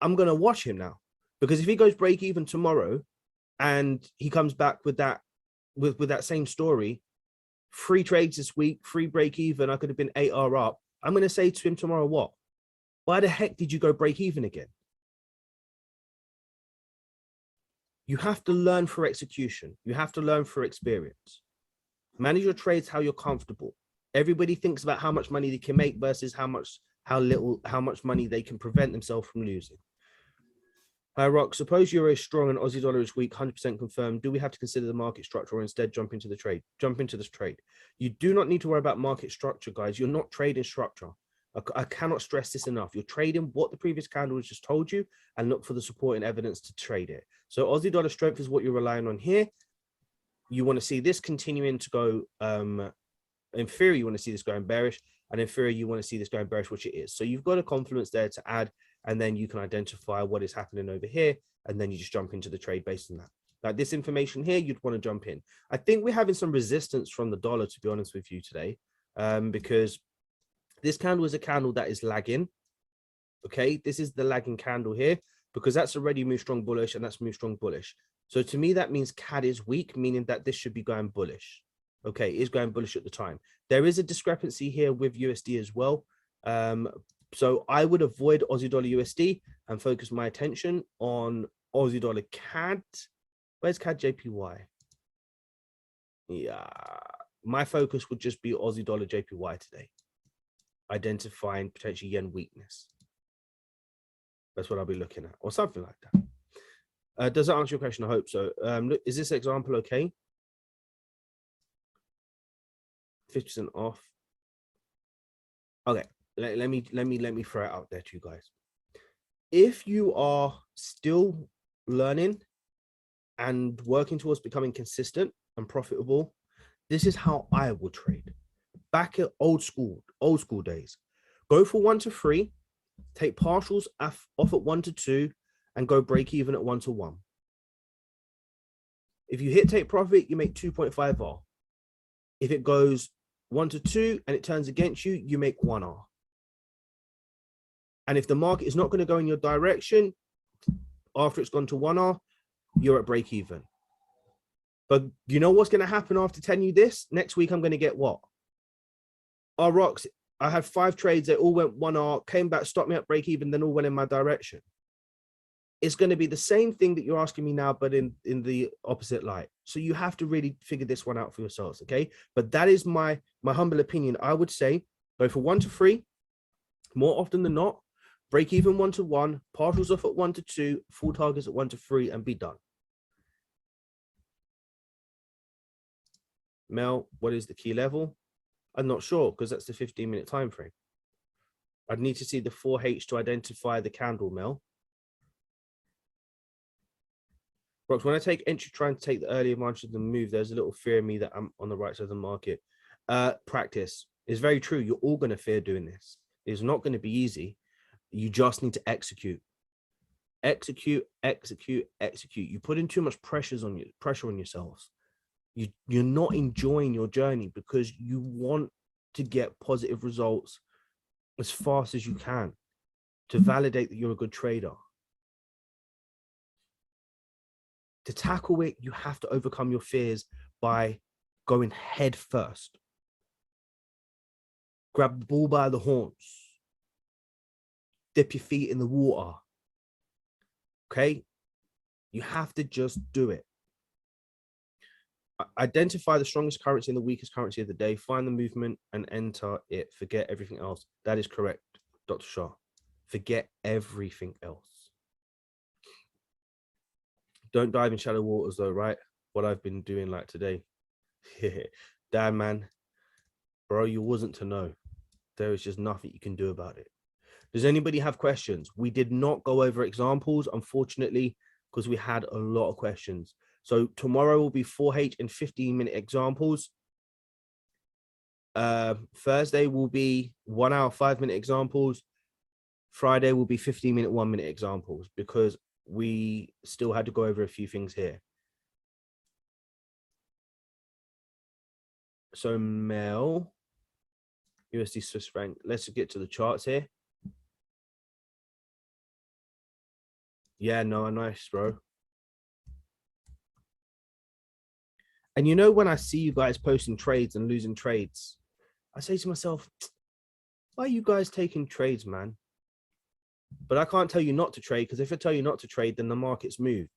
Speaker 1: I'm going to watch him now, because if he goes break even tomorrow and he comes back with that, with that same story, 3 trades this week, 3 break even, I could have been 8R up. I'm going to say to him tomorrow, what? Why the heck did you go break even again? You have to learn for execution. You have to learn for experience. Manage your trades how you're comfortable. Everybody thinks about how much money they can make versus how much money they can prevent themselves from losing. Hi, Rock. Suppose euro is strong and Aussie dollar is weak, 100% confirmed. Do we have to consider the market structure or instead jump into the trade? Jump into this trade. You do not need to worry about market structure, guys. You're not trading structure. I cannot stress this enough. You're trading what the previous candle has just told you and look for the supporting evidence to trade it. So Aussie dollar strength is what you're relying on here. You want to see this continuing to go in theory, you want to see this going bearish, and in theory, you want to see this going bearish, which it is. So you've got a confluence there to add, and then you can identify what is happening over here, and then you just jump into the trade based on that. Like this information here, you'd want to jump in. I think we're having some resistance from the dollar, to be honest with you today, because this candle is a candle that is lagging. Okay, this is the lagging candle here, because that's already moved strong bullish, and that's moved strong bullish. So to me, that means CAD is weak, meaning that this should be going bullish. Okay, it is going bullish at the time. There is a discrepancy here with USD as well. So I would avoid Aussie dollar USD and focus my attention on Aussie dollar CAD. Where's CAD JPY? Yeah, my focus would just be Aussie dollar JPY today, identifying potential yen weakness. That's what I'll be looking at, or something like that. Does that answer your question? I hope so. Look, is this example okay? 50% off. Okay, let me throw it out there to you guys. If you are still learning and working towards becoming consistent and profitable, this is how I would trade. Back at old school days, go for 1 to 3, take partials off at 1 to 2, and go break even at 1 to 1. If you hit take profit, you make 2.5 R. If it goes 1 to 2 and it turns against you, you make 1 R. And if the market is not going to go in your direction after it's gone to 1 R, you're at break even. But you know what's going to happen after telling you this? Next week, I'm going to get what? Our rocks. I had 5 trades. They all went 1 R, came back, stopped me at break even, then all went in my direction. It's going to be the same thing that you're asking me now, but in the opposite light. So you have to really figure this one out for yourselves, okay? But that is my humble opinion. I would say go for 1 to 3, more often than not. Break even 1 to 1, partials off at 1 to 2, full targets at 1 to 3, and be done. Mel, what is the key level? I'm not sure because that's the 15-minute time frame. I'd need to see the 4H to identify the candle, Mel. Rox, when I take entry trying to take the earlier margin of the move, there's a little fear in me that I'm on the right side of the market. Practice is very true. You're all going to fear doing this. It's not going to be easy. You just need to execute. Execute. You put in too much pressure on yourselves. You're not enjoying your journey because you want to get positive results as fast as you can to validate that you're a good trader. To tackle it, you have to overcome your fears by going head first. Grab the bull by the horns. Dip your feet in the water. Okay? You have to just do it. Identify the strongest currency and the weakest currency of the day. Find the movement and enter it. Forget everything else. That is correct, Dr. Shah. Forget everything else. Don't dive in shallow waters though, right? What I've been doing like today. Damn, man. Bro, you wasn't to know. There is just nothing you can do about it. Does anybody have questions? We did not go over examples, unfortunately, because we had a lot of questions. So tomorrow will be 4H and 15-minute examples. Thursday will be 1 hour, 5-minute examples. Friday will be 15-minute, 1-minute examples because we still had to go over a few things here. So Mel, USD Swiss franc. Let's get to the charts here. Yeah, no, nice, bro. And you know, when I see you guys posting trades and losing trades, I say to myself, why are you guys taking trades, man? But I can't tell you not to trade, because if I tell you not to trade, then the markets move.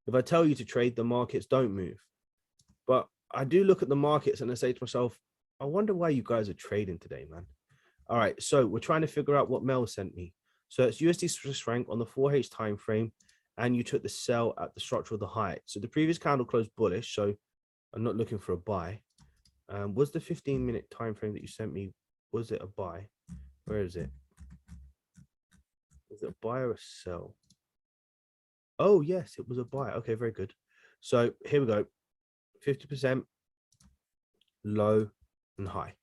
Speaker 1: If I tell you to trade, the markets don't move. But I do look at the markets and I say to myself, I wonder why you guys are trading today, man. All right, so we're trying to figure out what Mel sent me. So it's USD Swiss franc on the 4H time frame, and you took the sell at the structure of the high. So the previous candle closed bullish, so I'm not looking for a buy. Was the 15-minute time frame that you sent me, was it a buy? Where is it? Is it a buy or a sell? Oh, yes, it was a buy. Okay, very good. So here we go. 50% low and high.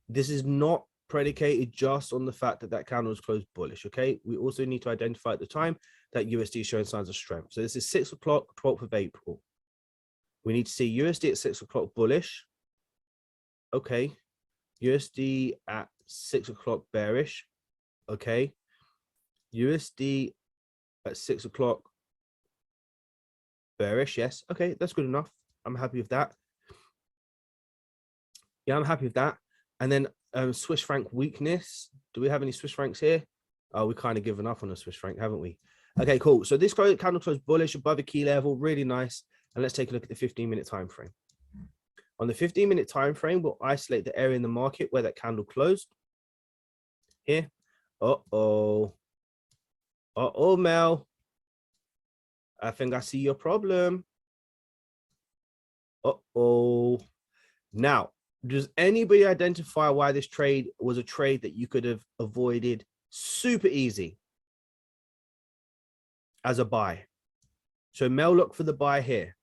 Speaker 1: This is not predicated just on the fact that that candle was closed bullish, okay? We also need to identify at the time that USD is showing signs of strength. So this is 6 o'clock, 12th of April. We need to see USD at 6 o'clock bullish. Okay. USD at 6 o'clock bearish. Okay. USD at 6 o'clock bearish. Yes. Okay. That's good enough. I'm happy with that. Yeah, I'm happy with that. And then Swiss franc weakness. Do we have any Swiss francs here? Oh, we kind of given up on the Swiss franc, haven't we? Okay, cool. So this candle closed bullish above a key level. Really nice. And let's take a look at the 15-minute time frame. On the 15-minute time frame, we'll isolate the area in the market where that candle closed. Here. Uh-oh. Uh-oh, Mel. I think I see your problem. Uh-oh. Now, does anybody identify why this trade was a trade that you could have avoided super easy as a buy? So Mel, look for the buy here,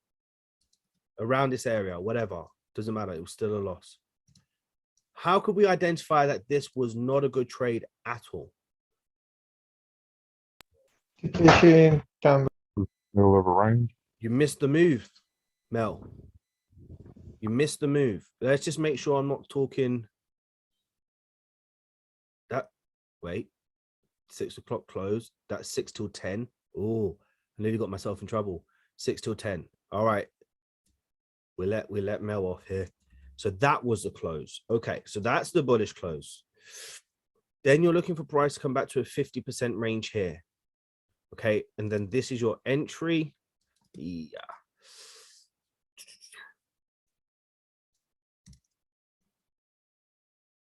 Speaker 1: around this area, whatever. Doesn't matter. It was still a loss. How could we identify that this was not a good trade at all?
Speaker 16: Middle
Speaker 6: of a range.
Speaker 1: You missed the move, Mel. You missed the move. Let's just make sure I'm not talking that. Wait, 6 o'clock close. That's 6 till 10. Oh, I nearly got myself in trouble. 6 till 10. All right. We let Mel off here. So that was the close. Okay, so that's the bullish close. Then you're looking for price to come back to a 50% range here. Okay, and then this is your entry. Yeah.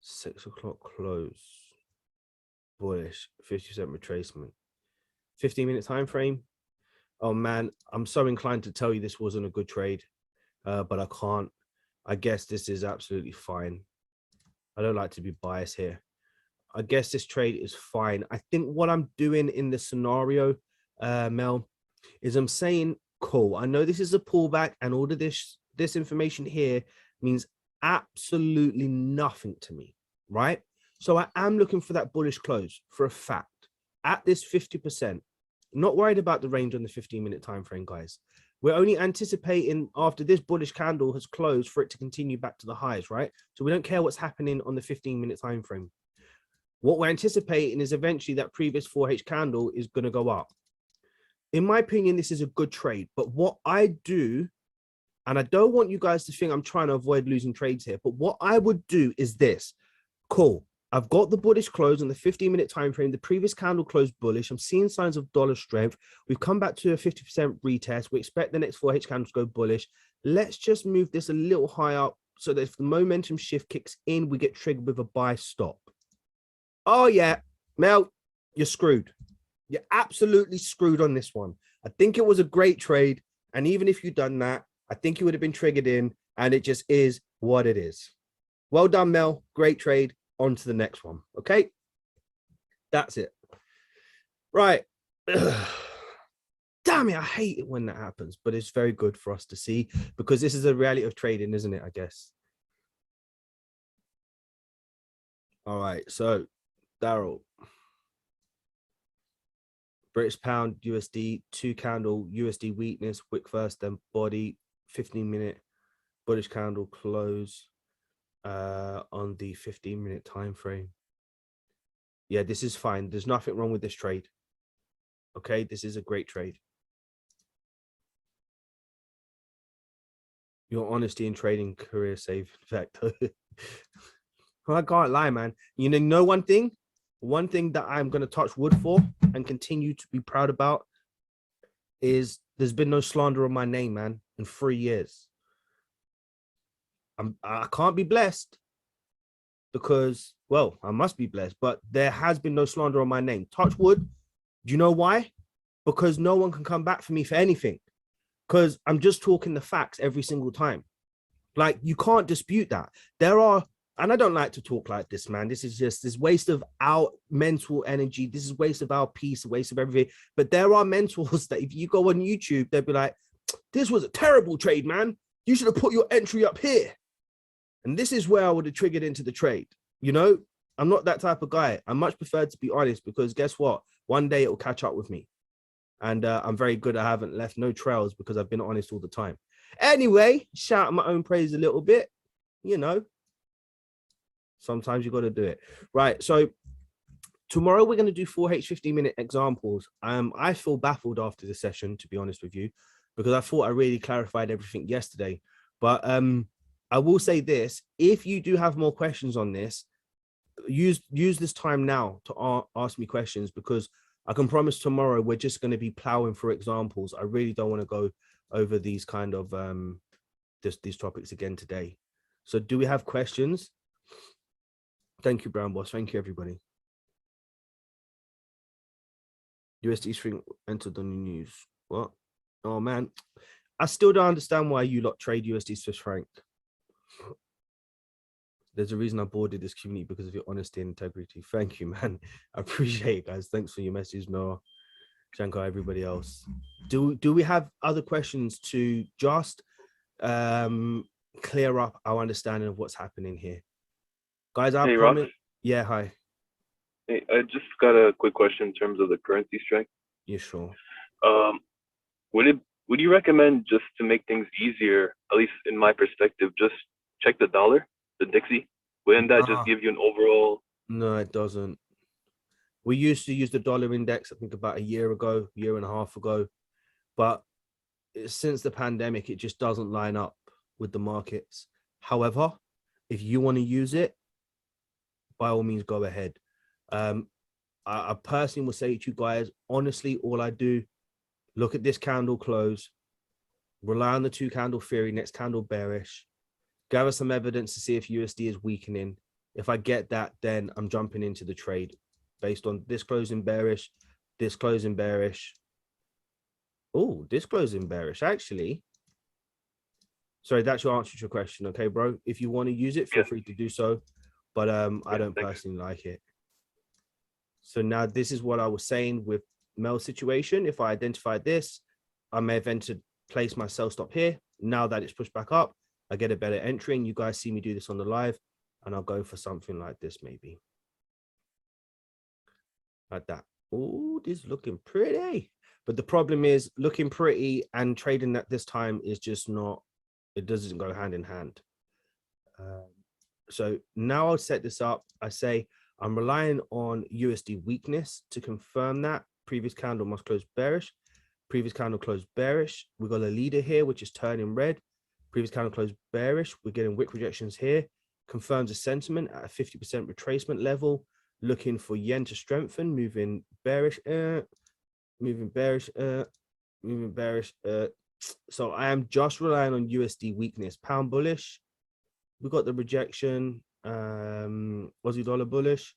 Speaker 1: Six o'clock close. Bullish, 50% retracement. 15-minute time frame. Oh man, I'm so inclined to tell you this wasn't a good trade, but I can't. I guess this is absolutely fine. I don't like to be biased here. I guess this trade is fine. I think what I'm doing in this scenario, Mel, is I'm saying, cool, I know this is a pullback and all of this information here means absolutely nothing to me, right? So I am looking for that bullish close for a fact at this 50%. Not worried about the range on the 15-minute time frame, guys. We're only anticipating after this bullish candle has closed for it to continue back to the highs, right? So we don't care what's happening on the 15-minute time frame. What we're anticipating is eventually that previous 4H candle is going to go up. In my opinion, this is a good trade. But what I do, and I don't want you guys to think I'm trying to avoid losing trades here, but what I would do is this. Cool. I've got the bullish close on the 15-minute time frame. The previous candle closed bullish. I'm seeing signs of dollar strength. We've come back to a 50% retest. We expect the next 4H candle to go bullish. Let's just move this a little higher so that if the momentum shift kicks in, we get triggered with a buy stop. Oh, yeah. Mel, you're screwed. You're absolutely screwed on this one. I think it was a great trade. And even if you'd done that, I think you would have been triggered in. And it just is what it is. Well done, Mel. Great trade. On to the next one. Okay. That's it. Right. Damn it. I hate it when that happens, but it's very good for us to see because this is a reality of trading, isn't it? I guess. All right. So, Daryl. British pound, USD, 2 candle, USD weakness, wick first, then body, 15-minute bullish candle close. On the 15-minute time frame. Yeah, this is fine. There's nothing wrong with this trade. Okay, this is a great trade. Your honesty in trading career save effect. I can't lie, man. You know one thing that I'm going to touch wood for and continue to be proud about is there's been no slander on my name, man, in 3 years. I can't be blessed because, well, I must be blessed, but there has been no slander on my name. Touch wood. Do you know why? Because no one can come back for me for anything because I'm just talking the facts every single time. Like, you can't dispute that. There are, and I don't like to talk like this, man. This is just this waste of our mental energy. This is waste of our peace, waste of everything. But there are mentors that if you go on YouTube, they'll be like, this was a terrible trade, man. You should have put your entry up here. And this is where I would have triggered into the trade. You know, I'm not that type of guy. I much prefer to be honest because guess what? One day it will catch up with me. And I'm very good. I haven't left no trails because I've been honest all the time. Anyway, shout out my own praise a little bit. You know, sometimes you got to do it. Right. So tomorrow we're going to do 4H 15-minute examples. I feel baffled after the session, to be honest with you, because I thought I really clarified everything yesterday. But I will say this, if you do have more questions on this, use this time now to ask me questions because I can promise tomorrow we're just going to be plowing through examples. I really don't want to go over these kind of these topics again today. So do we have questions? Thank you, Brown Boss. Thank you, everybody. USD string entered on the news. What? Oh man, I still don't understand why you lot trade USD Swiss franc. There's a reason I boarded this community, because of your honesty and integrity. Thank you, man. I appreciate it, guys. Thanks for your message, Noah, Shankar, everybody else. Do we have other questions to just clear up our understanding of what's happening here, guys? I promise. Yeah, hi.
Speaker 17: Hey, I just got a quick question in terms of the currency strength.
Speaker 1: Yeah, sure.
Speaker 17: Would you recommend, just to make things easier, at least in my perspective, just check the dollar, the Dixie? Wouldn't that just give you an overall?
Speaker 1: No, it doesn't. We used to use the dollar index, I think about a year ago, year and a half ago, but since the pandemic, it just doesn't line up with the markets. However, if you want to use it, by all means, go ahead. I personally will say to you guys, honestly, all I do, look at this candle close, rely on the 2 candle theory, next candle bearish, gather some evidence to see if USD is weakening. If I get that, then I'm jumping into the trade based on this closing bearish, this closing bearish. Oh, this closing bearish, actually. Sorry, that's your answer to your question. Okay, bro. If you want to use it, feel free to do so. But I don't personally like it. So now this is what I was saying with Mel's situation. If I identify this, I may have entered, place my sell stop here. Now that it's pushed back up, I get a better entry. And you guys see me do this on the live, and I'll go for something like this, maybe. Like that. Oh, this is looking pretty. But the problem is looking pretty and trading at this time is just not, it doesn't go hand in hand. So now I'll set this up. I say I'm relying on USD weakness to confirm that. Previous candle must close bearish. Previous candle closed bearish. We've got a leader here, which is turning red. Previous candle closed bearish. We're getting wick rejections here. Confirms a sentiment at a 50% retracement level. Looking for yen to strengthen, moving bearish, moving bearish, moving bearish. So I am just relying on USD weakness. Pound bullish. We got the rejection. Aussie dollar bullish,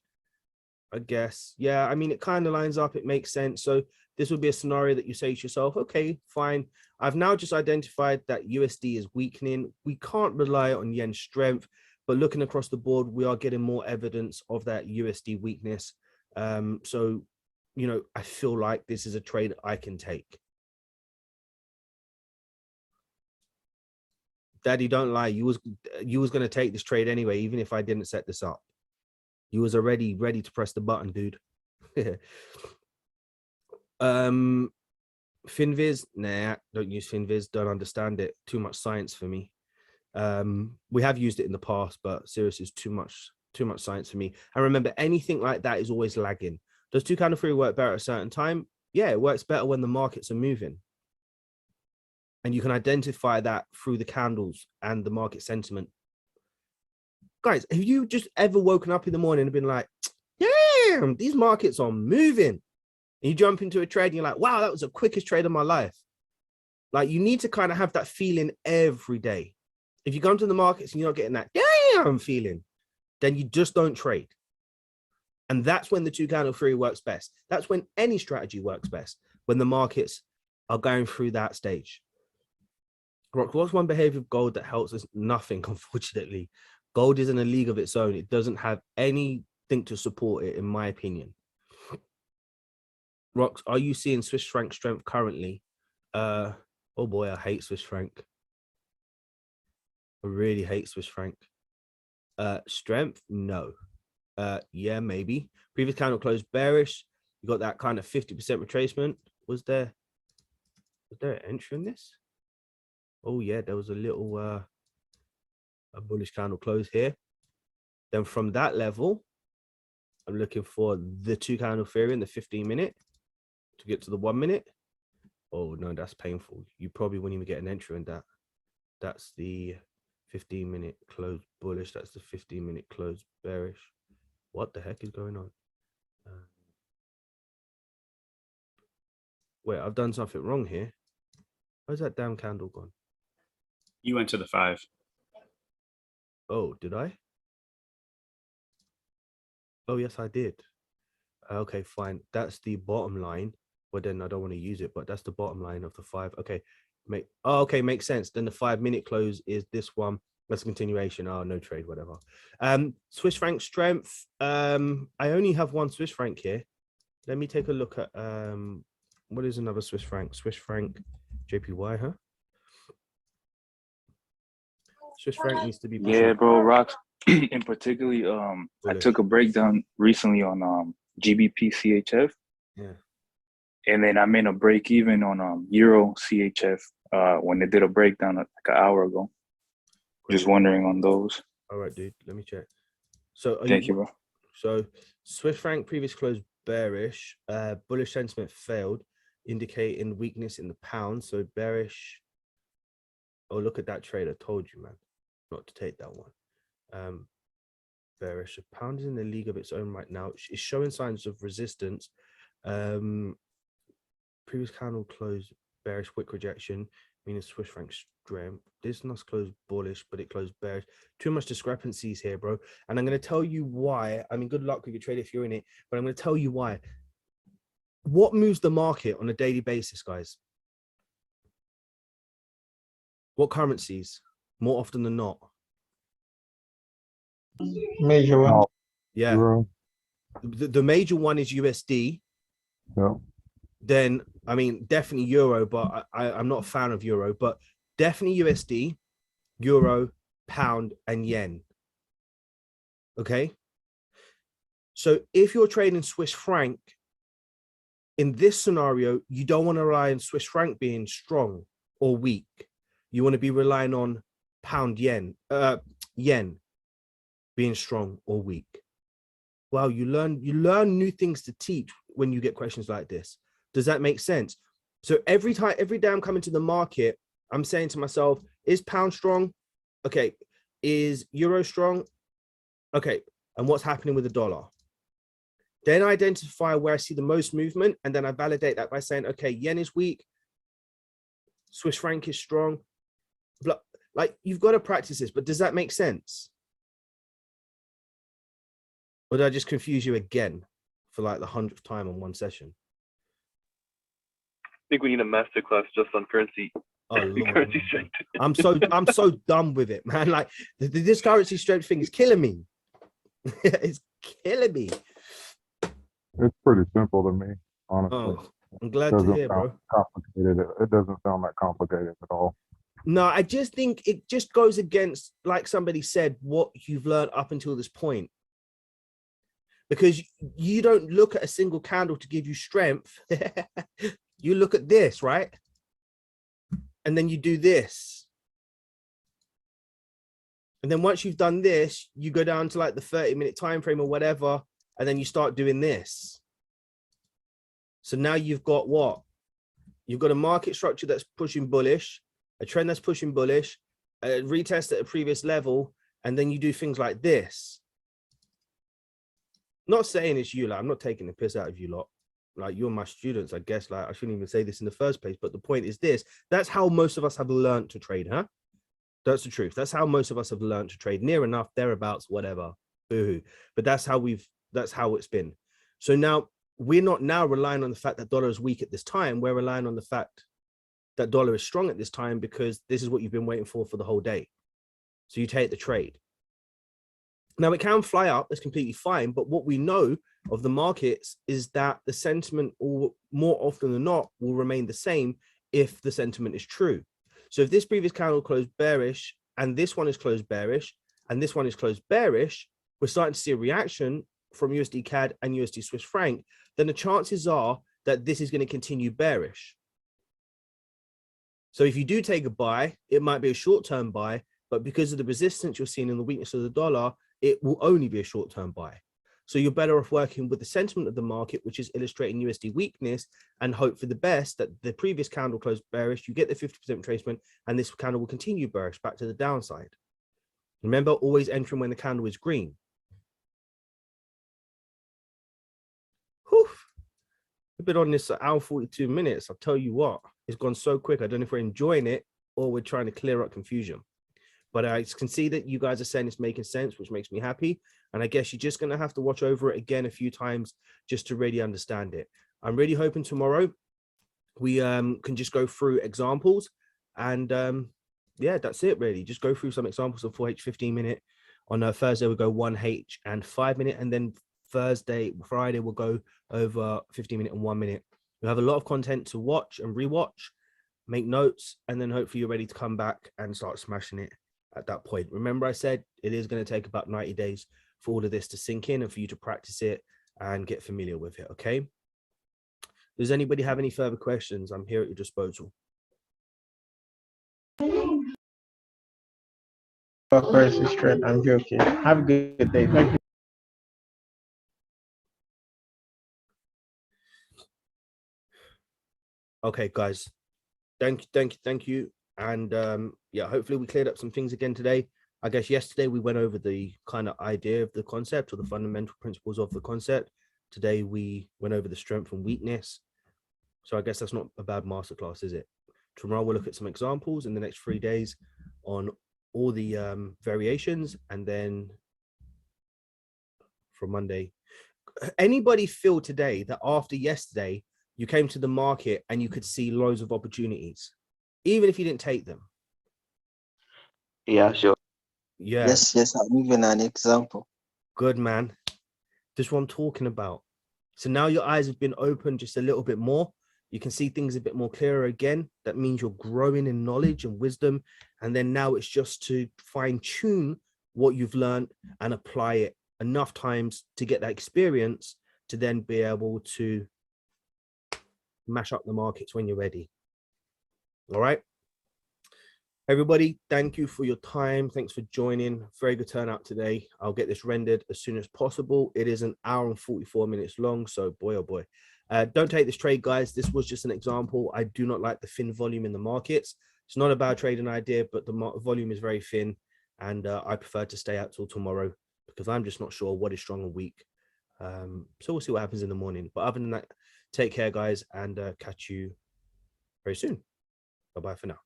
Speaker 1: I guess. Yeah, I mean, it kind of lines up. It makes sense. So this would be a scenario that you say to yourself, okay, fine. I've now just identified that USD is weakening. We can't rely on yen strength, but looking across the board, we are getting more evidence of that USD weakness. So, you know, I feel like this is a trade I can take. Daddy, don't lie. You was going to take this trade anyway, even if I didn't set this up. You was already ready to press the button, dude. FinViz, nah, don't use FinViz. Don't understand it. Too much science for me. We have used it in the past, but seriously, it's too much science for me. And remember, anything like that is always lagging. Does 2 candle theory work better at a certain time? Yeah, it works better when the markets are moving. And you can identify that through the candles and the market sentiment. Guys, have you just ever woken up in the morning and been like, damn, these markets are moving? And you jump into a trade and you're like, wow, that was the quickest trade of my life. Like, you need to kind of have that feeling every day. If you come to the markets and you're not getting that damn feeling, then you just don't trade. And that's when the 2 candle theory works best. That's when any strategy works best, when the markets are going through that stage. Rock, what's one behavior of gold that helps us? Nothing, unfortunately. Gold is in a league of its own. It doesn't have anything to support it, in my opinion. Rox, are you seeing Swiss franc strength currently? Oh boy, I hate Swiss franc. I really hate Swiss franc. Strength, no. Yeah, maybe. Previous candle closed bearish. You got that kind of 50% retracement. Was there an entry in this? Oh yeah, there was a little a bullish candle close here. Then from that level, I'm looking for the 2 candle theory in the 15-minute to get to the 1 minute. Oh no, that's painful. You probably wouldn't even get an entry in that. That's the 15-minute close bullish. That's the 15-minute close bearish. What the heck is going on? Wait, I've done something wrong here. Where's that damn candle gone?
Speaker 18: You went to the 5.
Speaker 1: Oh, did I? Oh, yes, I did. Okay, fine. That's the bottom line. But then I don't want to use it, but that's the bottom line of the 5. Okay. Okay, makes sense. Then the 5-minute close is this one. That's a continuation. Oh, no trade, whatever. Swiss franc strength. I only have one Swiss franc here. Let me take a look at what is another Swiss franc? Swiss franc JPY, huh? Swiss franc needs to be pushing.
Speaker 19: Yeah, bro, rocks. In particularly, I took a breakdown recently on GBP CHF.
Speaker 1: Yeah.
Speaker 19: And then I made a break even on Euro CHF when they did a breakdown like an hour ago. Just wondering on those.
Speaker 1: All right, dude. Let me check. So
Speaker 19: Thank you, bro.
Speaker 1: So Swiss franc previous close bearish. Bullish sentiment failed, indicating weakness in the pound. So bearish. Oh, look at that trade. I told you, man, not to take that one. Bearish. The pound is in a league of its own right now. It's showing signs of resistance. Previous candle closed bearish, wick rejection, meaning Swiss franc strength. This must close bullish, but it closed bearish. Too much discrepancies here, bro. And I'm going to tell you why. I mean, good luck with your trade if you're in it, but I'm going to tell you why. What moves the market on a daily basis, guys? What currencies more often than not?
Speaker 16: Major one.
Speaker 1: Yeah.
Speaker 6: Euro.
Speaker 1: The major one is USD.
Speaker 6: Yeah.
Speaker 1: Then, I mean, definitely Euro, but I'm not a fan of Euro, but definitely USD, Euro, Pound, and Yen. Okay. So if you're trading Swiss franc, in this scenario, you don't want to rely on Swiss franc being strong or weak. You want to be relying on Pound, Yen, Yen being strong or weak. Wow, you learn new things to teach when you get questions like this. Does that make sense? So every day I'm coming to the market, I'm saying to myself, is pound strong? Okay. Is euro strong? Okay. And what's happening with the dollar? Then I identify where I see the most movement, and then I validate that by saying, okay, yen is weak, Swiss franc is strong. Like, you've got to practice this, but does that make sense? Or did I just confuse you again for like the 100th time on one session?
Speaker 17: I think we need a masterclass just on currency.
Speaker 1: Oh, Lord.
Speaker 17: Currency strength.
Speaker 1: I'm so done with it, man. Like this currency strength thing is killing me. It's killing me.
Speaker 6: It's pretty simple to me, honestly.
Speaker 1: Oh, I'm glad to hear, bro.
Speaker 6: Complicated. It doesn't sound that complicated at all.
Speaker 1: No, I just think it just goes against, like somebody said, what you've learned up until this point. Because you don't look at a single candle to give you strength. You look at this, right? And then you do this. And then once you've done this, you go down to like the 30-minute time frame or whatever, and then you start doing this. So now you've got what? You've got a market structure that's pushing bullish, a trend that's pushing bullish, a retest at a previous level, and then you do things like this. Not saying it's you, like I'm not taking the piss out of you lot. Like, you're my students, I guess. Like, I shouldn't even say this in the first place, but the point is this: that's how most of us have learned to trade, huh? That's the truth. That's how most of us have learned to trade. Near enough, thereabouts, whatever. Boo-hoo. But that's how it's been. So now we're not now relying on the fact that dollar is weak at this time. We're relying on the fact that dollar is strong at this time, because this is what you've been waiting for the whole day. So you take the trade. Now, it can fly up, that's completely fine, but what we know of the markets is that the sentiment, or more often than not, will remain the same if the sentiment is true. So if this previous candle closed bearish, and this one is closed bearish, and this one is closed bearish, we're starting to see a reaction from USD CAD and USD Swiss franc, then the chances are that this is going to continue bearish. So if you do take a buy, it might be a short-term buy, but because of the resistance you're seeing in the weakness of the dollar, it will only be a short-term buy. So you're better off working with the sentiment of the market, which is illustrating USD weakness, and hope for the best that the previous candle closed bearish, you get the 50% retracement, and this candle will continue bearish back to the downside. Remember, always entering when the candle is green. Whew. I've been on this hour 42 minutes. I'll tell you what, it's gone so quick. I don't know if we're enjoying it or we're trying to clear up confusion. But I can see that you guys are saying it's making sense, which makes me happy. And I guess you're just going to have to watch over it again a few times just to really understand it. I'm really hoping tomorrow we can just go through examples. And yeah, that's it really. Just go through some examples of 4H 15-minute. On Thursday, we'll go 1H and 5-minute. And then Friday, we'll go over 15-minute and 1 minute. We'll have a lot of content to watch and rewatch, make notes, and then hopefully you're ready to come back and start smashing it at that point. Remember, I said it is going to take about 90 days for all of this to sink in and for you to practice it and get familiar with it. Okay. Does anybody have any further questions? I'm here at your disposal.
Speaker 16: Currency trend. I'm joking. Have a good day. Thank you.
Speaker 1: Okay, guys. Thank you. And yeah, hopefully we cleared up some things again today. I guess yesterday we went over the kind of idea of the concept or the fundamental principles of the concept. Today we went over the strength and weakness. So I guess that's not a bad masterclass, is it? Tomorrow we'll look at some examples in the next 3 days on all the variations, and then from Monday. Anybody feel today that after yesterday you came to the market and you could see loads of opportunities, even if you didn't take them?
Speaker 14: Yeah, sure.
Speaker 1: Yeah.
Speaker 9: Yes, I'm giving an example.
Speaker 1: Good, man. That's what I'm talking about. So now your eyes have been opened just a little bit more. You can see things a bit more clearer again. That means you're growing in knowledge and wisdom. And then now it's just to fine tune what you've learned and apply it enough times to get that experience to then be able to mash up the markets when you're ready. All right. Everybody, thank you for your time. Thanks for joining. Very good turnout today. I'll get this rendered as soon as possible. It is an hour and 44 minutes long. So boy, oh boy. Don't take this trade, guys. This was just an example. I do not like the thin volume in the markets. It's not a bad trading idea, but the volume is very thin. And I prefer to stay out till tomorrow because I'm just not sure what is strong and weak. So we'll see what happens in the morning. But other than that, take care, guys, and catch you very soon. Bye-bye for now.